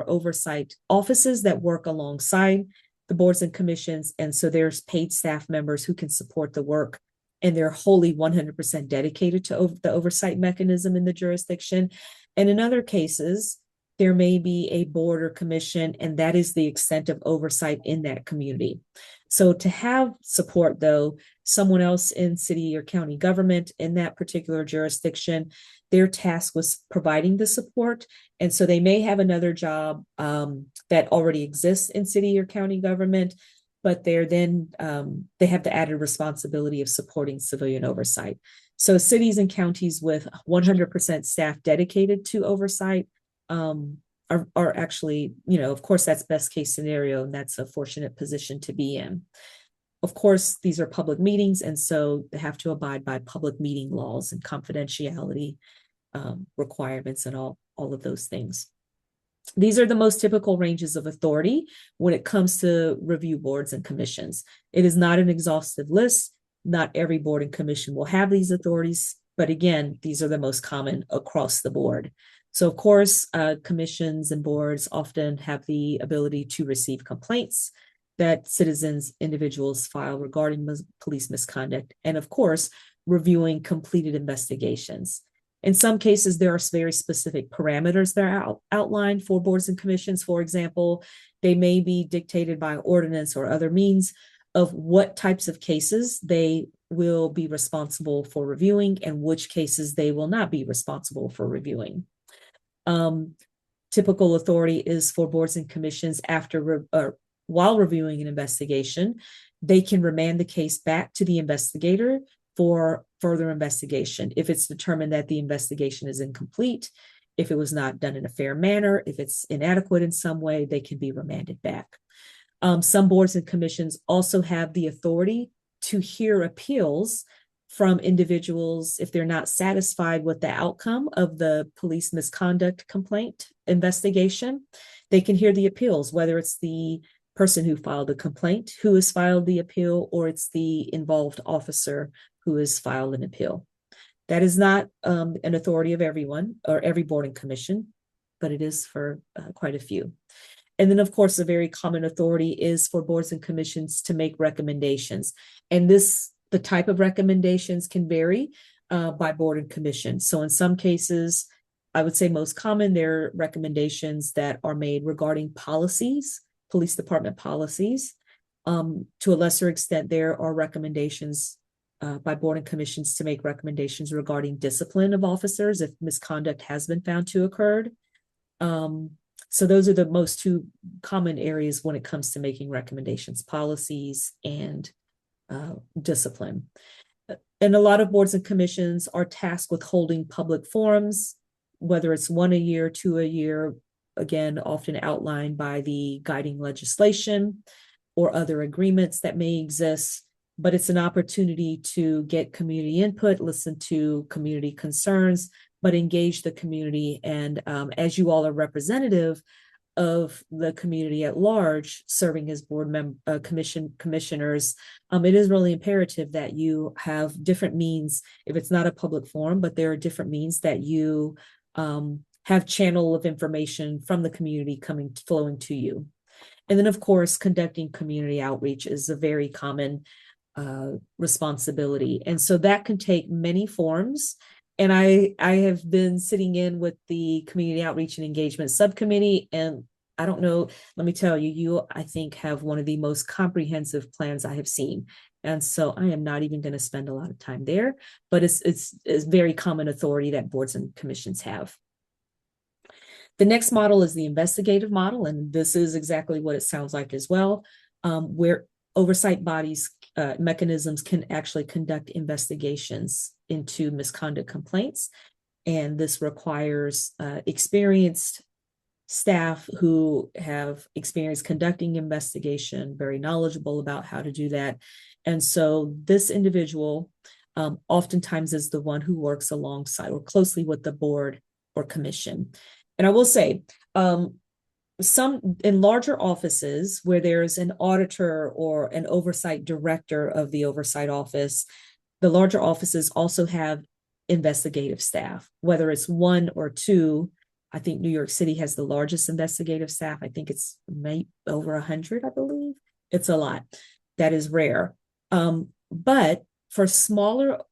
oversight offices that work alongside the boards and commissions. And so there's paid staff members who can support the work and they're wholly 100% dedicated to the oversight mechanism in the jurisdiction. And in other cases, there may be a board or commission, and that is the extent of oversight in that community. So to have support, though, someone else in city or county government in that particular jurisdiction, their task was providing the support. And so they may have another job that already exists in city or county government, but they're then they have the added responsibility of supporting civilian oversight. So cities and counties with 100% staff dedicated to oversight are actually, of course, that's best case scenario, and that's a fortunate position to be in. Of course, these are public meetings, and so they have to abide by public meeting laws and confidentiality requirements and all of those things. These are the most typical ranges of authority when it comes to review boards and commissions. It is not an exhaustive list. Not every board and commission will have these authorities, but again, these are the most common across the board. So of course, commissions and boards often have the ability to receive complaints that citizens, individuals file regarding police misconduct, and of course, reviewing completed investigations. In some cases, there are very specific parameters that are outlined for boards and commissions. For example, they may be dictated by ordinance or other means of what types of cases they will be responsible for reviewing and which cases they will not be responsible for reviewing. Typical authority is for boards and commissions while reviewing an investigation, they can remand the case back to the investigator for further investigation. If it's determined that the investigation is incomplete, if it was not done in a fair manner, if it's inadequate in some way, they can be remanded back. Some boards and commissions also have the authority to hear appeals from individuals if they're not satisfied with the outcome of the police misconduct complaint investigation. They can hear the appeals, whether it's the person who filed the complaint who has filed the appeal, or it's the involved officer who has filed an appeal. That is not an authority of everyone or every board and commission, but it is for quite a few. And then, of course, a very common authority is for boards and commissions to make recommendations. And the type of recommendations can vary by board and commission. So in some cases, I would say most common, there are recommendations that are made regarding policies, police department policies. To a lesser extent, there are recommendations by board and commissions to make recommendations regarding discipline of officers if misconduct has been found to occur. So those are the most two common areas when it comes to making recommendations, policies and discipline. And a lot of boards and commissions are tasked with holding public forums, whether it's 1 a year, 2 a year, again, often outlined by the guiding legislation or other agreements that may exist. But it's an opportunity to get community input, listen to community concerns, but engage the community. And as you all are representative of the community at large, serving as board commissioners, it is really imperative that you have different means. If it's not a public forum, but there are different means that you have channel of information from the community flowing to you. And then, of course, conducting community outreach is a very common responsibility. And so that can take many forms. And I have been sitting in with the Community Outreach and Engagement Subcommittee, and I don't know, let me tell you, you, I think, have one of the most comprehensive plans I have seen. And so I am not even going to spend a lot of time there, but it's very common authority that boards and commissions have. The next model is the investigative model, and this is exactly what it sounds like as well, where oversight bodies, mechanisms can actually conduct investigations into misconduct complaints. And this requires experienced staff who have experience conducting investigation, very knowledgeable about how to do that. And so this individual oftentimes is the one who works alongside or closely with the board or commission. And I will say, some in larger offices where there's an auditor or an oversight director of the oversight office, the larger offices also have investigative staff, whether it's 1 or 2. I think New York City has the largest investigative staff. I think it's over 100, I believe. It's a lot. That is rare. But For smaller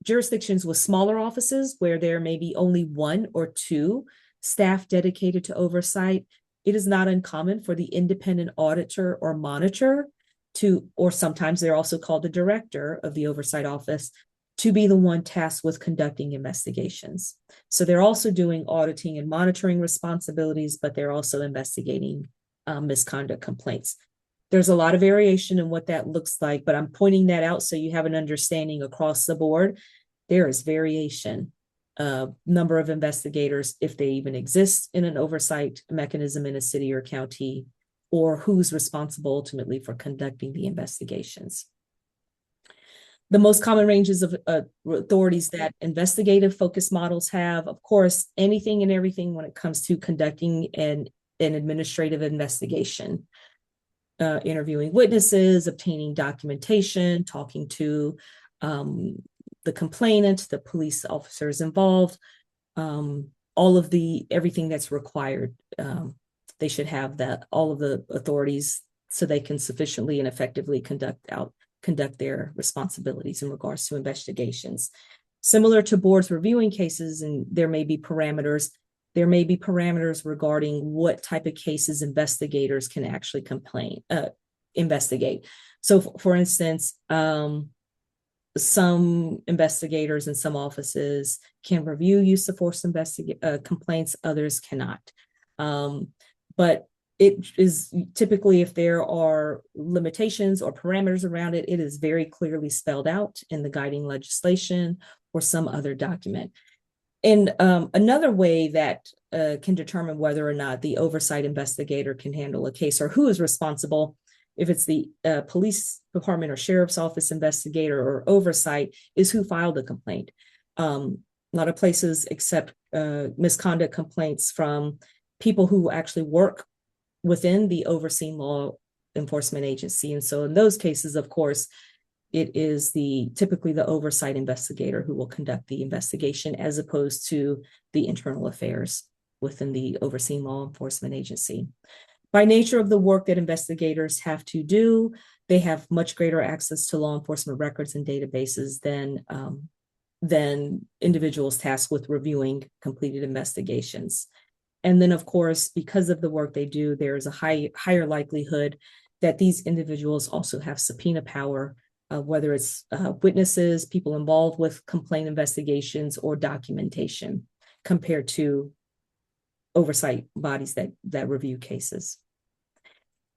jurisdictions with smaller offices where there may be only 1 or 2 staff dedicated to oversight, it is not uncommon for the independent auditor or monitor to, or sometimes they're also called the director of the oversight office, to be the one tasked with conducting investigations. So they're also doing auditing and monitoring responsibilities, but they're also investigating misconduct complaints. There's a lot of variation in what that looks like, but I'm pointing that out so you have an understanding across the board. There is variation. Number of investigators, if they even exist in an oversight mechanism in a city or county, or who's responsible ultimately for conducting the investigations. The most common ranges of authorities that investigative focus models have, of course, anything and everything when it comes to conducting an administrative investigation. Interviewing witnesses, obtaining documentation, talking to the complainant, the police officers involved, all of everything that's required. They should have all of the authorities so they can sufficiently and effectively conduct their responsibilities in regards to investigations. Similar to boards reviewing cases, and there may be parameters regarding what type of cases investigators can actually investigate. So for instance, some investigators in some offices can review use of force complaints, others cannot. But it is typically, if there are limitations or parameters around it, it is very clearly spelled out in the guiding legislation or some other document. And another way that can determine whether or not the oversight investigator can handle a case, or who is responsible, if it's the police department or sheriff's office investigator or oversight, is who filed the complaint. A lot of places accept misconduct complaints from people who actually work within the overseeing law enforcement agency. And so in those cases, of course, it is typically the oversight investigator who will conduct the investigation, as opposed to the internal affairs within the overseeing law enforcement agency. By nature of the work that investigators have to do, they have much greater access to law enforcement records and databases than individuals tasked with reviewing completed investigations. And then, of course, because of the work they do, there is a higher likelihood that these individuals also have subpoena power, whether it's witnesses, people involved with complaint investigations, or documentation, compared to oversight bodies that review cases.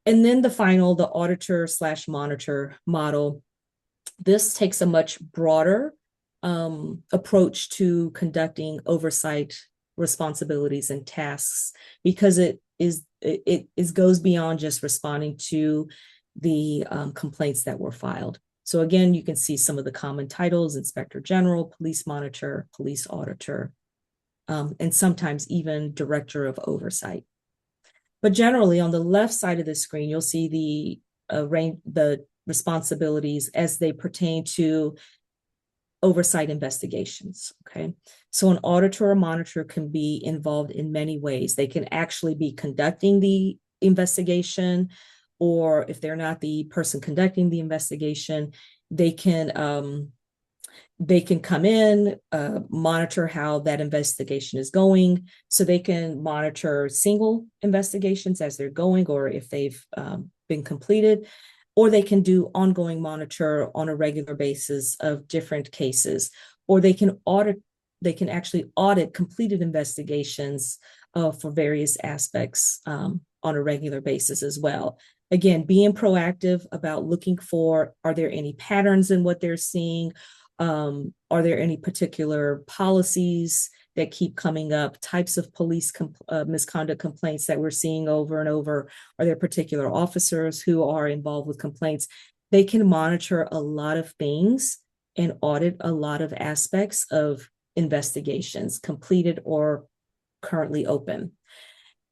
And then the auditor/monitor model. This takes a much broader approach to conducting oversight responsibilities and tasks, because it goes beyond just responding to the complaints that were filed. So again, you can see some of the common titles: Inspector General, Police Monitor, Police Auditor, and sometimes even Director of Oversight. But generally, on the left side of the screen, you'll see the responsibilities as they pertain to oversight investigations. Okay, so an auditor or monitor can be involved in many ways. They can actually be conducting the investigation, or if they're not the person conducting the investigation, they can come in, monitor how that investigation is going. So they can monitor single investigations as they're going, or if they've been completed, or they can do ongoing monitor on a regular basis of different cases, or they can actually audit completed investigations for various aspects on a regular basis as well. Again, being proactive about looking for, are there any patterns in what they're seeing? Are there any particular policies that keep coming up, types of police misconduct complaints that we're seeing over and over? Are there particular officers who are involved with complaints? They can monitor a lot of things and audit a lot of aspects of investigations, completed or currently open.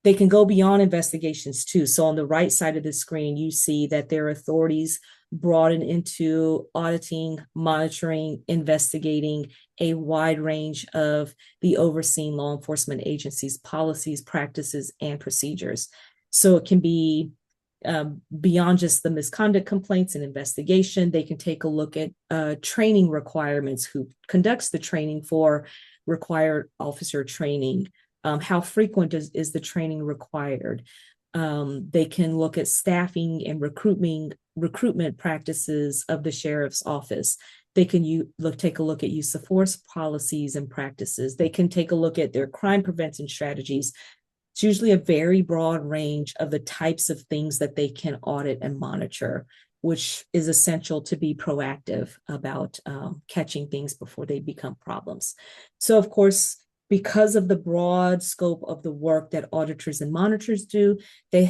They can go beyond investigations too. So on the right side of the screen, you see that their authorities broaden into auditing, monitoring, investigating a wide range of the overseeing law enforcement agencies' policies, practices, and procedures. So it can be beyond just the misconduct complaints and investigation, they can take a look at training requirements, who conducts the training for required officer training, how frequent is the training required. They can look at staffing and recruitment practices of the sheriff's office. They can take a look at use of force policies and practices. They can take a look at their crime prevention strategies. It's usually a very broad range of the types of things that they can audit and monitor, which is essential to be proactive about catching things before they become problems. So, of course, because of the broad scope of the work that auditors and monitors do, they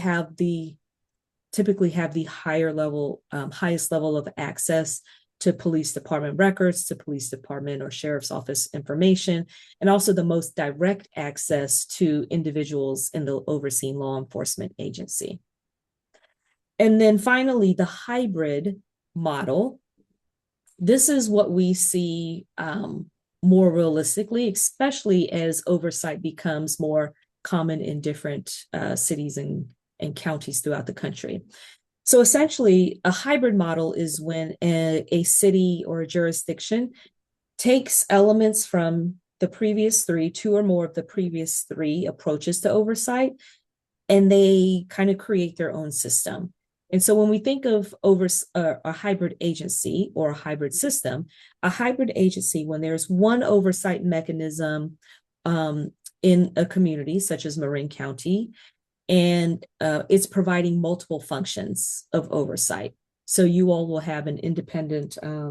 typically have the highest level of access to police department records, to police department or sheriff's office information, and also the most direct access to individuals in the overseeing law enforcement agency. And then finally, the hybrid model. This is what we see more realistically, especially as oversight becomes more common in different cities and counties throughout the country. So essentially, a hybrid model is when a city or a jurisdiction takes elements from the previous three, two or more of the previous three approaches to oversight, and they kind of create their own system. And so when we think of a hybrid agency or a hybrid system, a hybrid agency, when there's one oversight mechanism in a community, such as Marin County, and it's providing multiple functions of oversight. So you all will have an independent, I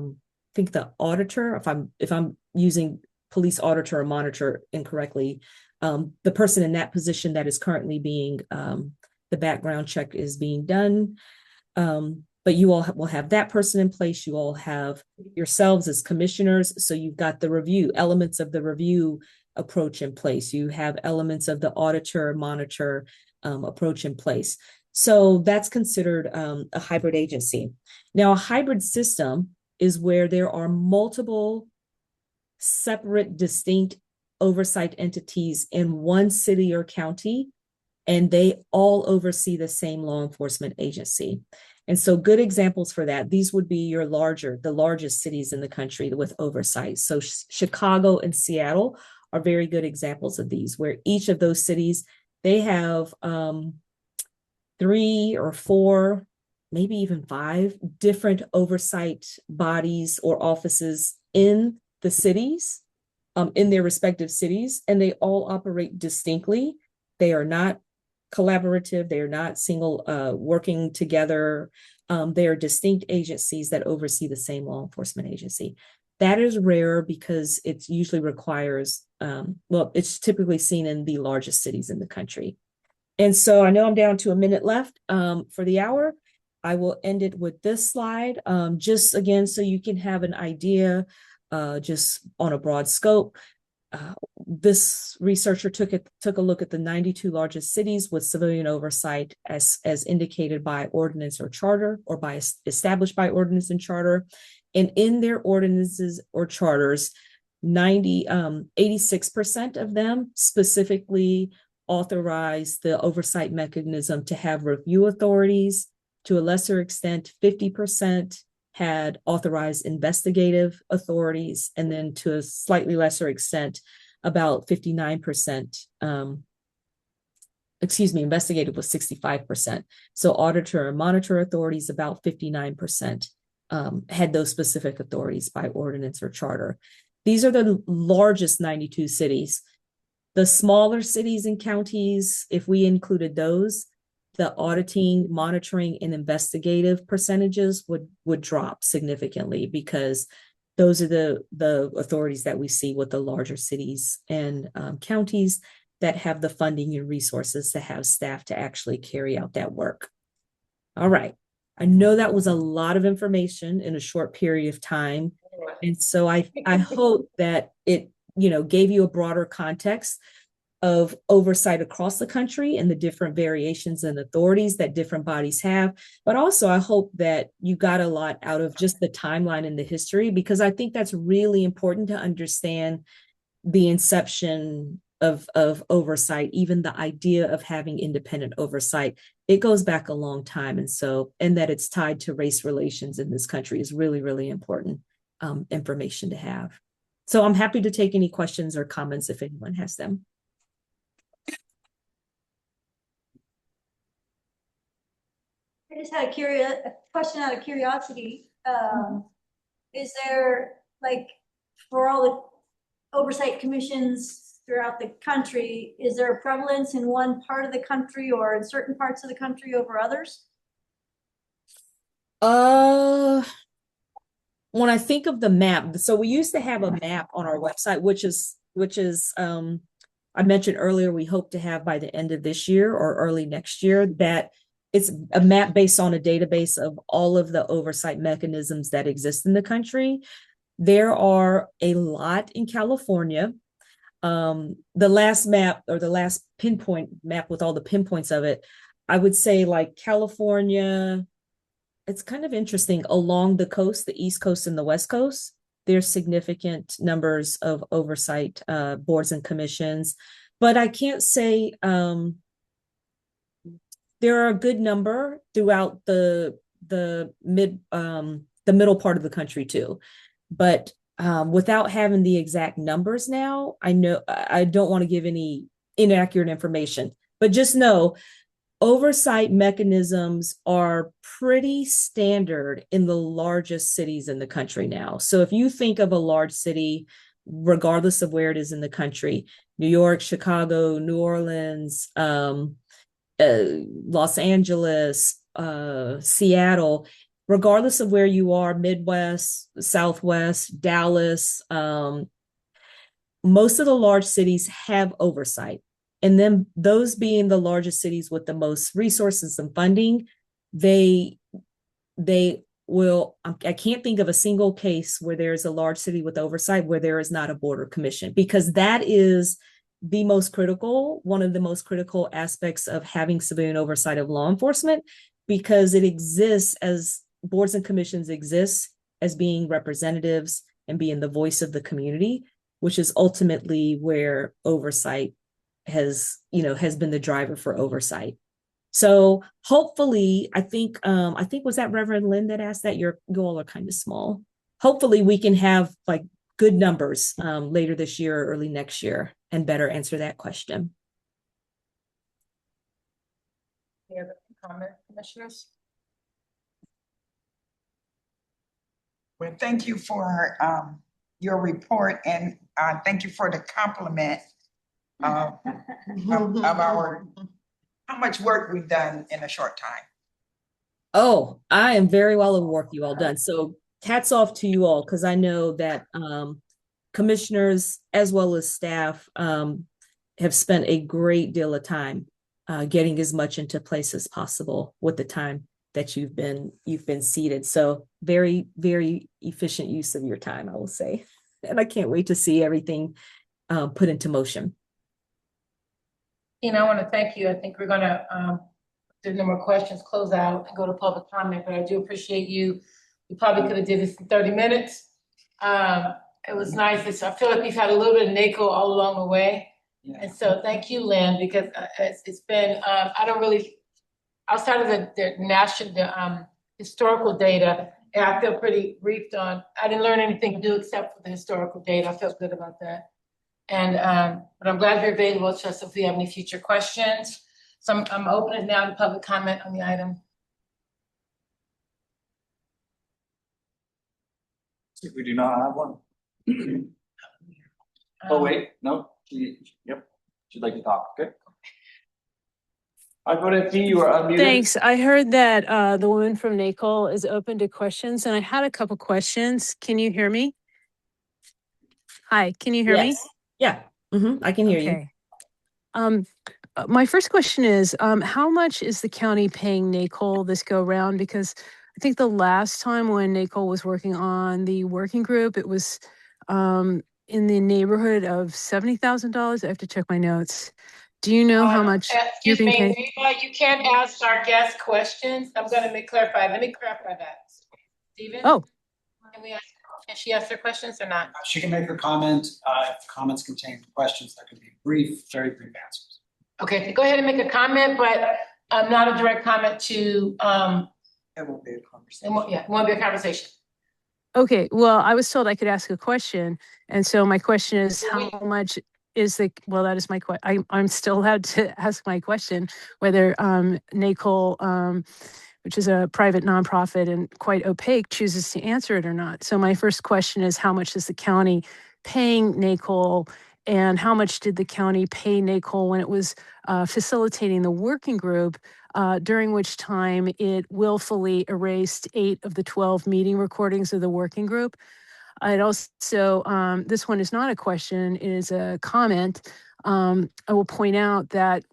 think the auditor, if I'm using police auditor or monitor incorrectly, the person in that position that is currently being, the background check is being done. But you all will have that person in place. You all have yourselves as commissioners. So you've got the review, elements of the review approach in place. You have elements of the auditor, monitor approach in place. So that's considered a hybrid agency. Now, a hybrid system is where there are multiple separate, distinct oversight entities in one city or county, and they all oversee the same law enforcement agency. And so good examples for that, these would be the largest cities in the country with oversight. So Chicago and Seattle are very good examples of these, where each of those cities, they have 3 or 4, maybe even 5 different oversight bodies or offices in the cities, in their respective cities, and they all operate distinctly. They are not collaborative. They are not single working together. They are distinct agencies that oversee the same law enforcement agency. That is rare because it usually requires, it's typically seen in the largest cities in the country. And so I know I'm down to a minute left for the hour. I will end it with this slide, just again, so you can have an idea just on a broad scope. This researcher took a look at the 92 largest cities with civilian oversight as indicated by ordinance or charter, or established by ordinance and charter. And in their ordinances or charters, 86% of them specifically authorize the oversight mechanism to have review authorities. To a lesser extent, 50% had authorized investigative authorities, and then to a slightly lesser extent, about 59%, investigative was 65%. So auditor and monitor authorities, about 59%, had those specific authorities by ordinance or charter. These are the largest 92 cities. The smaller cities and counties, if we included those, the auditing, monitoring, and investigative percentages would drop significantly, because those are the authorities that we see with the larger cities and counties that have the funding and resources to have staff to actually carry out that work. All right. I know that was a lot of information in a short period of time. And so I hope that it, gave you a broader context of oversight across the country and the different variations and authorities that different bodies have. But also, I hope that you got a lot out of just the timeline and the history, because I think that's really important to understand the inception of oversight, even the idea of having independent oversight, it goes back a long time. And that it's tied to race relations in this country is really, really important information to have. So I'm happy to take any questions or comments if anyone has them. I just had a question out of curiosity. Is there, like, for all the oversight commissions throughout the country, is there a prevalence in one part of the country or in certain parts of the country over others? When I think of the map, so we used to have a map on our website, which is I mentioned earlier, we hope to have by the end of this year or early next year, that it's a map based on a database of all of the oversight mechanisms that exist in the country. There are a lot in California. The last map, or the last pinpoint map with all the pinpoints of it, I would say like California, it's kind of interesting, along the coast, the East Coast and the West Coast, there's significant numbers of oversight boards and commissions, but I can't say there are a good number throughout the middle part of the country too. But without having the exact numbers now, I know I don't want to give any inaccurate information, but just know oversight mechanisms are pretty standard in the largest cities in the country now. So if you think of a large city, regardless of where it is in the country, New York, Chicago, New Orleans, Los Angeles, Seattle, regardless of where you are, Midwest, Southwest, Dallas, most of the large cities have oversight. And then those being the largest cities with the most resources and funding, they will, I can't think of a single case where there's a large city with oversight where there is not a board or commission, because that is the most critical, one of the most critical aspects of having civilian oversight of law enforcement, because it exists as boards and commissions exist as being representatives and being the voice of the community, which is ultimately where oversight has been the driver for oversight. So hopefully, I think was that Reverend Lynn that asked that? You all are kind of small. Hopefully we can have like good numbers later this year or early next year and better answer that question. Any other comment, commissioners? Well, thank you for your report, and thank you for the compliment of our how much work we've done in a short time. Oh, I am very well aware of work you all done. So hats off to you all, because I know that commissioners as well as staff have spent a great deal of time getting as much into place as possible with the time that you've been seated. So very, very efficient use of your time, I will say. And I can't wait to see everything put into motion. I want to thank you. I think we're gonna, if there's no more questions, close out and go to public comment, but I do appreciate you. We probably could have did this in 30 minutes. It was nice. I feel like we've had a little bit of NACO all along the way. Yeah. And so thank you, Lynn, because it's been, outside of the national, historical data, and I feel pretty briefed on, I didn't learn anything new except for the historical data. I felt good about that. And but I'm glad you're available to us if we have any future questions. So I'm opening now to public comment on the item. See if we do not have one. Oh, wait, no, yep, she'd like to talk, okay? I voted P, you are unmuted. Thanks. I heard that the woman from NACOL is open to questions, and I had a couple questions. Can you hear me? Hi, can you hear me? Yeah, I can hear you. My first question is, how much is the county paying NACOL this go round? Because I think the last time when NACOL was working on the working group, it was in the neighborhood of $70,000. I have to check my notes. Do you know how much you're being paid? You can't ask our guest questions. I'm going to clarify. Let me clarify that. Stephen? Oh. Can we ask? Can she ask her questions or not? She can make her comment, if the comments contain questions, that could be brief, very brief answers. Okay, go ahead and make a comment, but not a direct comment to, It won't be a it conversation. won't be a conversation. Okay, well, I was told I could ask a question, and so my question is, how much is the, well, that is my I'm still allowed to ask my question, whether NACOL, which is a private nonprofit and quite opaque, chooses to answer it or not. So my first question is, how much is the county paying NACOL, and how much did the county pay NACOL when it was facilitating the working group, during which time it willfully erased 8 of the 12 meeting recordings of the working group? I'd also, this one is not a question, it is a comment. I will point out that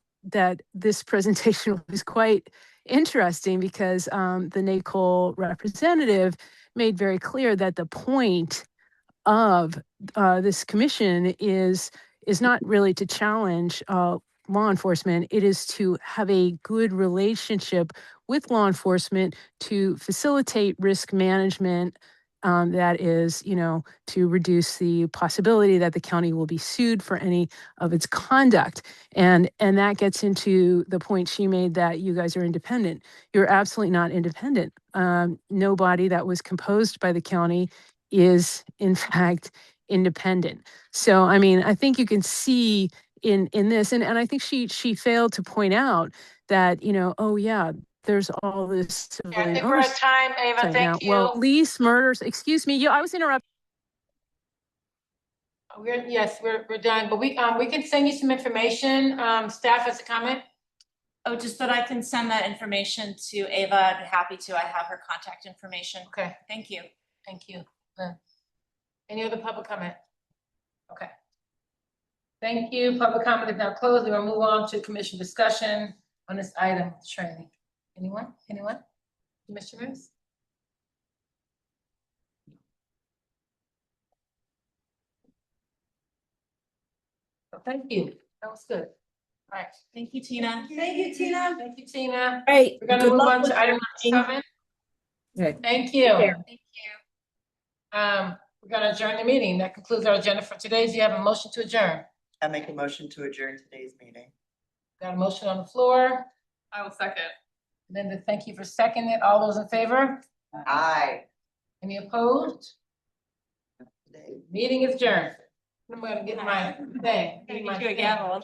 this presentation was quite interesting because the NACOL representative made very clear that the point of this commission is not really to challenge law enforcement. It is to have a good relationship with law enforcement to facilitate risk management. That is, to reduce the possibility that the county will be sued for any of its conduct. And that gets into the point she made that you guys are independent. You're absolutely not independent. No body that was composed by the county is in fact independent. So, I mean, I think you can see in this, and I think she failed to point out that, oh yeah, there's all this I civilian think we're at oversight time, Ava, now. thank you. Well, lease murders, excuse me, I was interrupted. We're done, but we can send you some information. Staff has a comment? Oh, just that I can send that information to Ava. I'd be happy to. I have her contact information. Okay, Thank you. thank you. Any other public comment? Okay. Thank you. Public comment is now closed. We will move on to commission discussion on this item, training. Anyone? Commissioners? Well, thank you. That was good. All right. Thank you, Tina. Thank you, Tina. Thank you, Tina. All right. We're gonna good move luck on with to item everything. number 7. Okay. Thank you. care. Thank you. We're gonna adjourn the meeting. That concludes our agenda for today. Do you have a motion to adjourn? I make a motion to adjourn today's meeting. Got a motion on the floor. I will second. Linda, thank you for seconding it. All those in favor? Aye. Any opposed? Meeting is adjourned. I'm gonna get my thing. Gotta my get you a thing. gavel.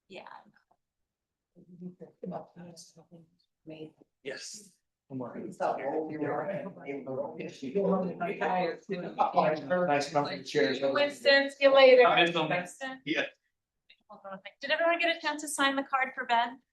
Yeah. Yes. Nice comfy chairs. Winston, see you later. I miss them. Winston. Yeah. Did everyone get a chance to sign the card for Ben?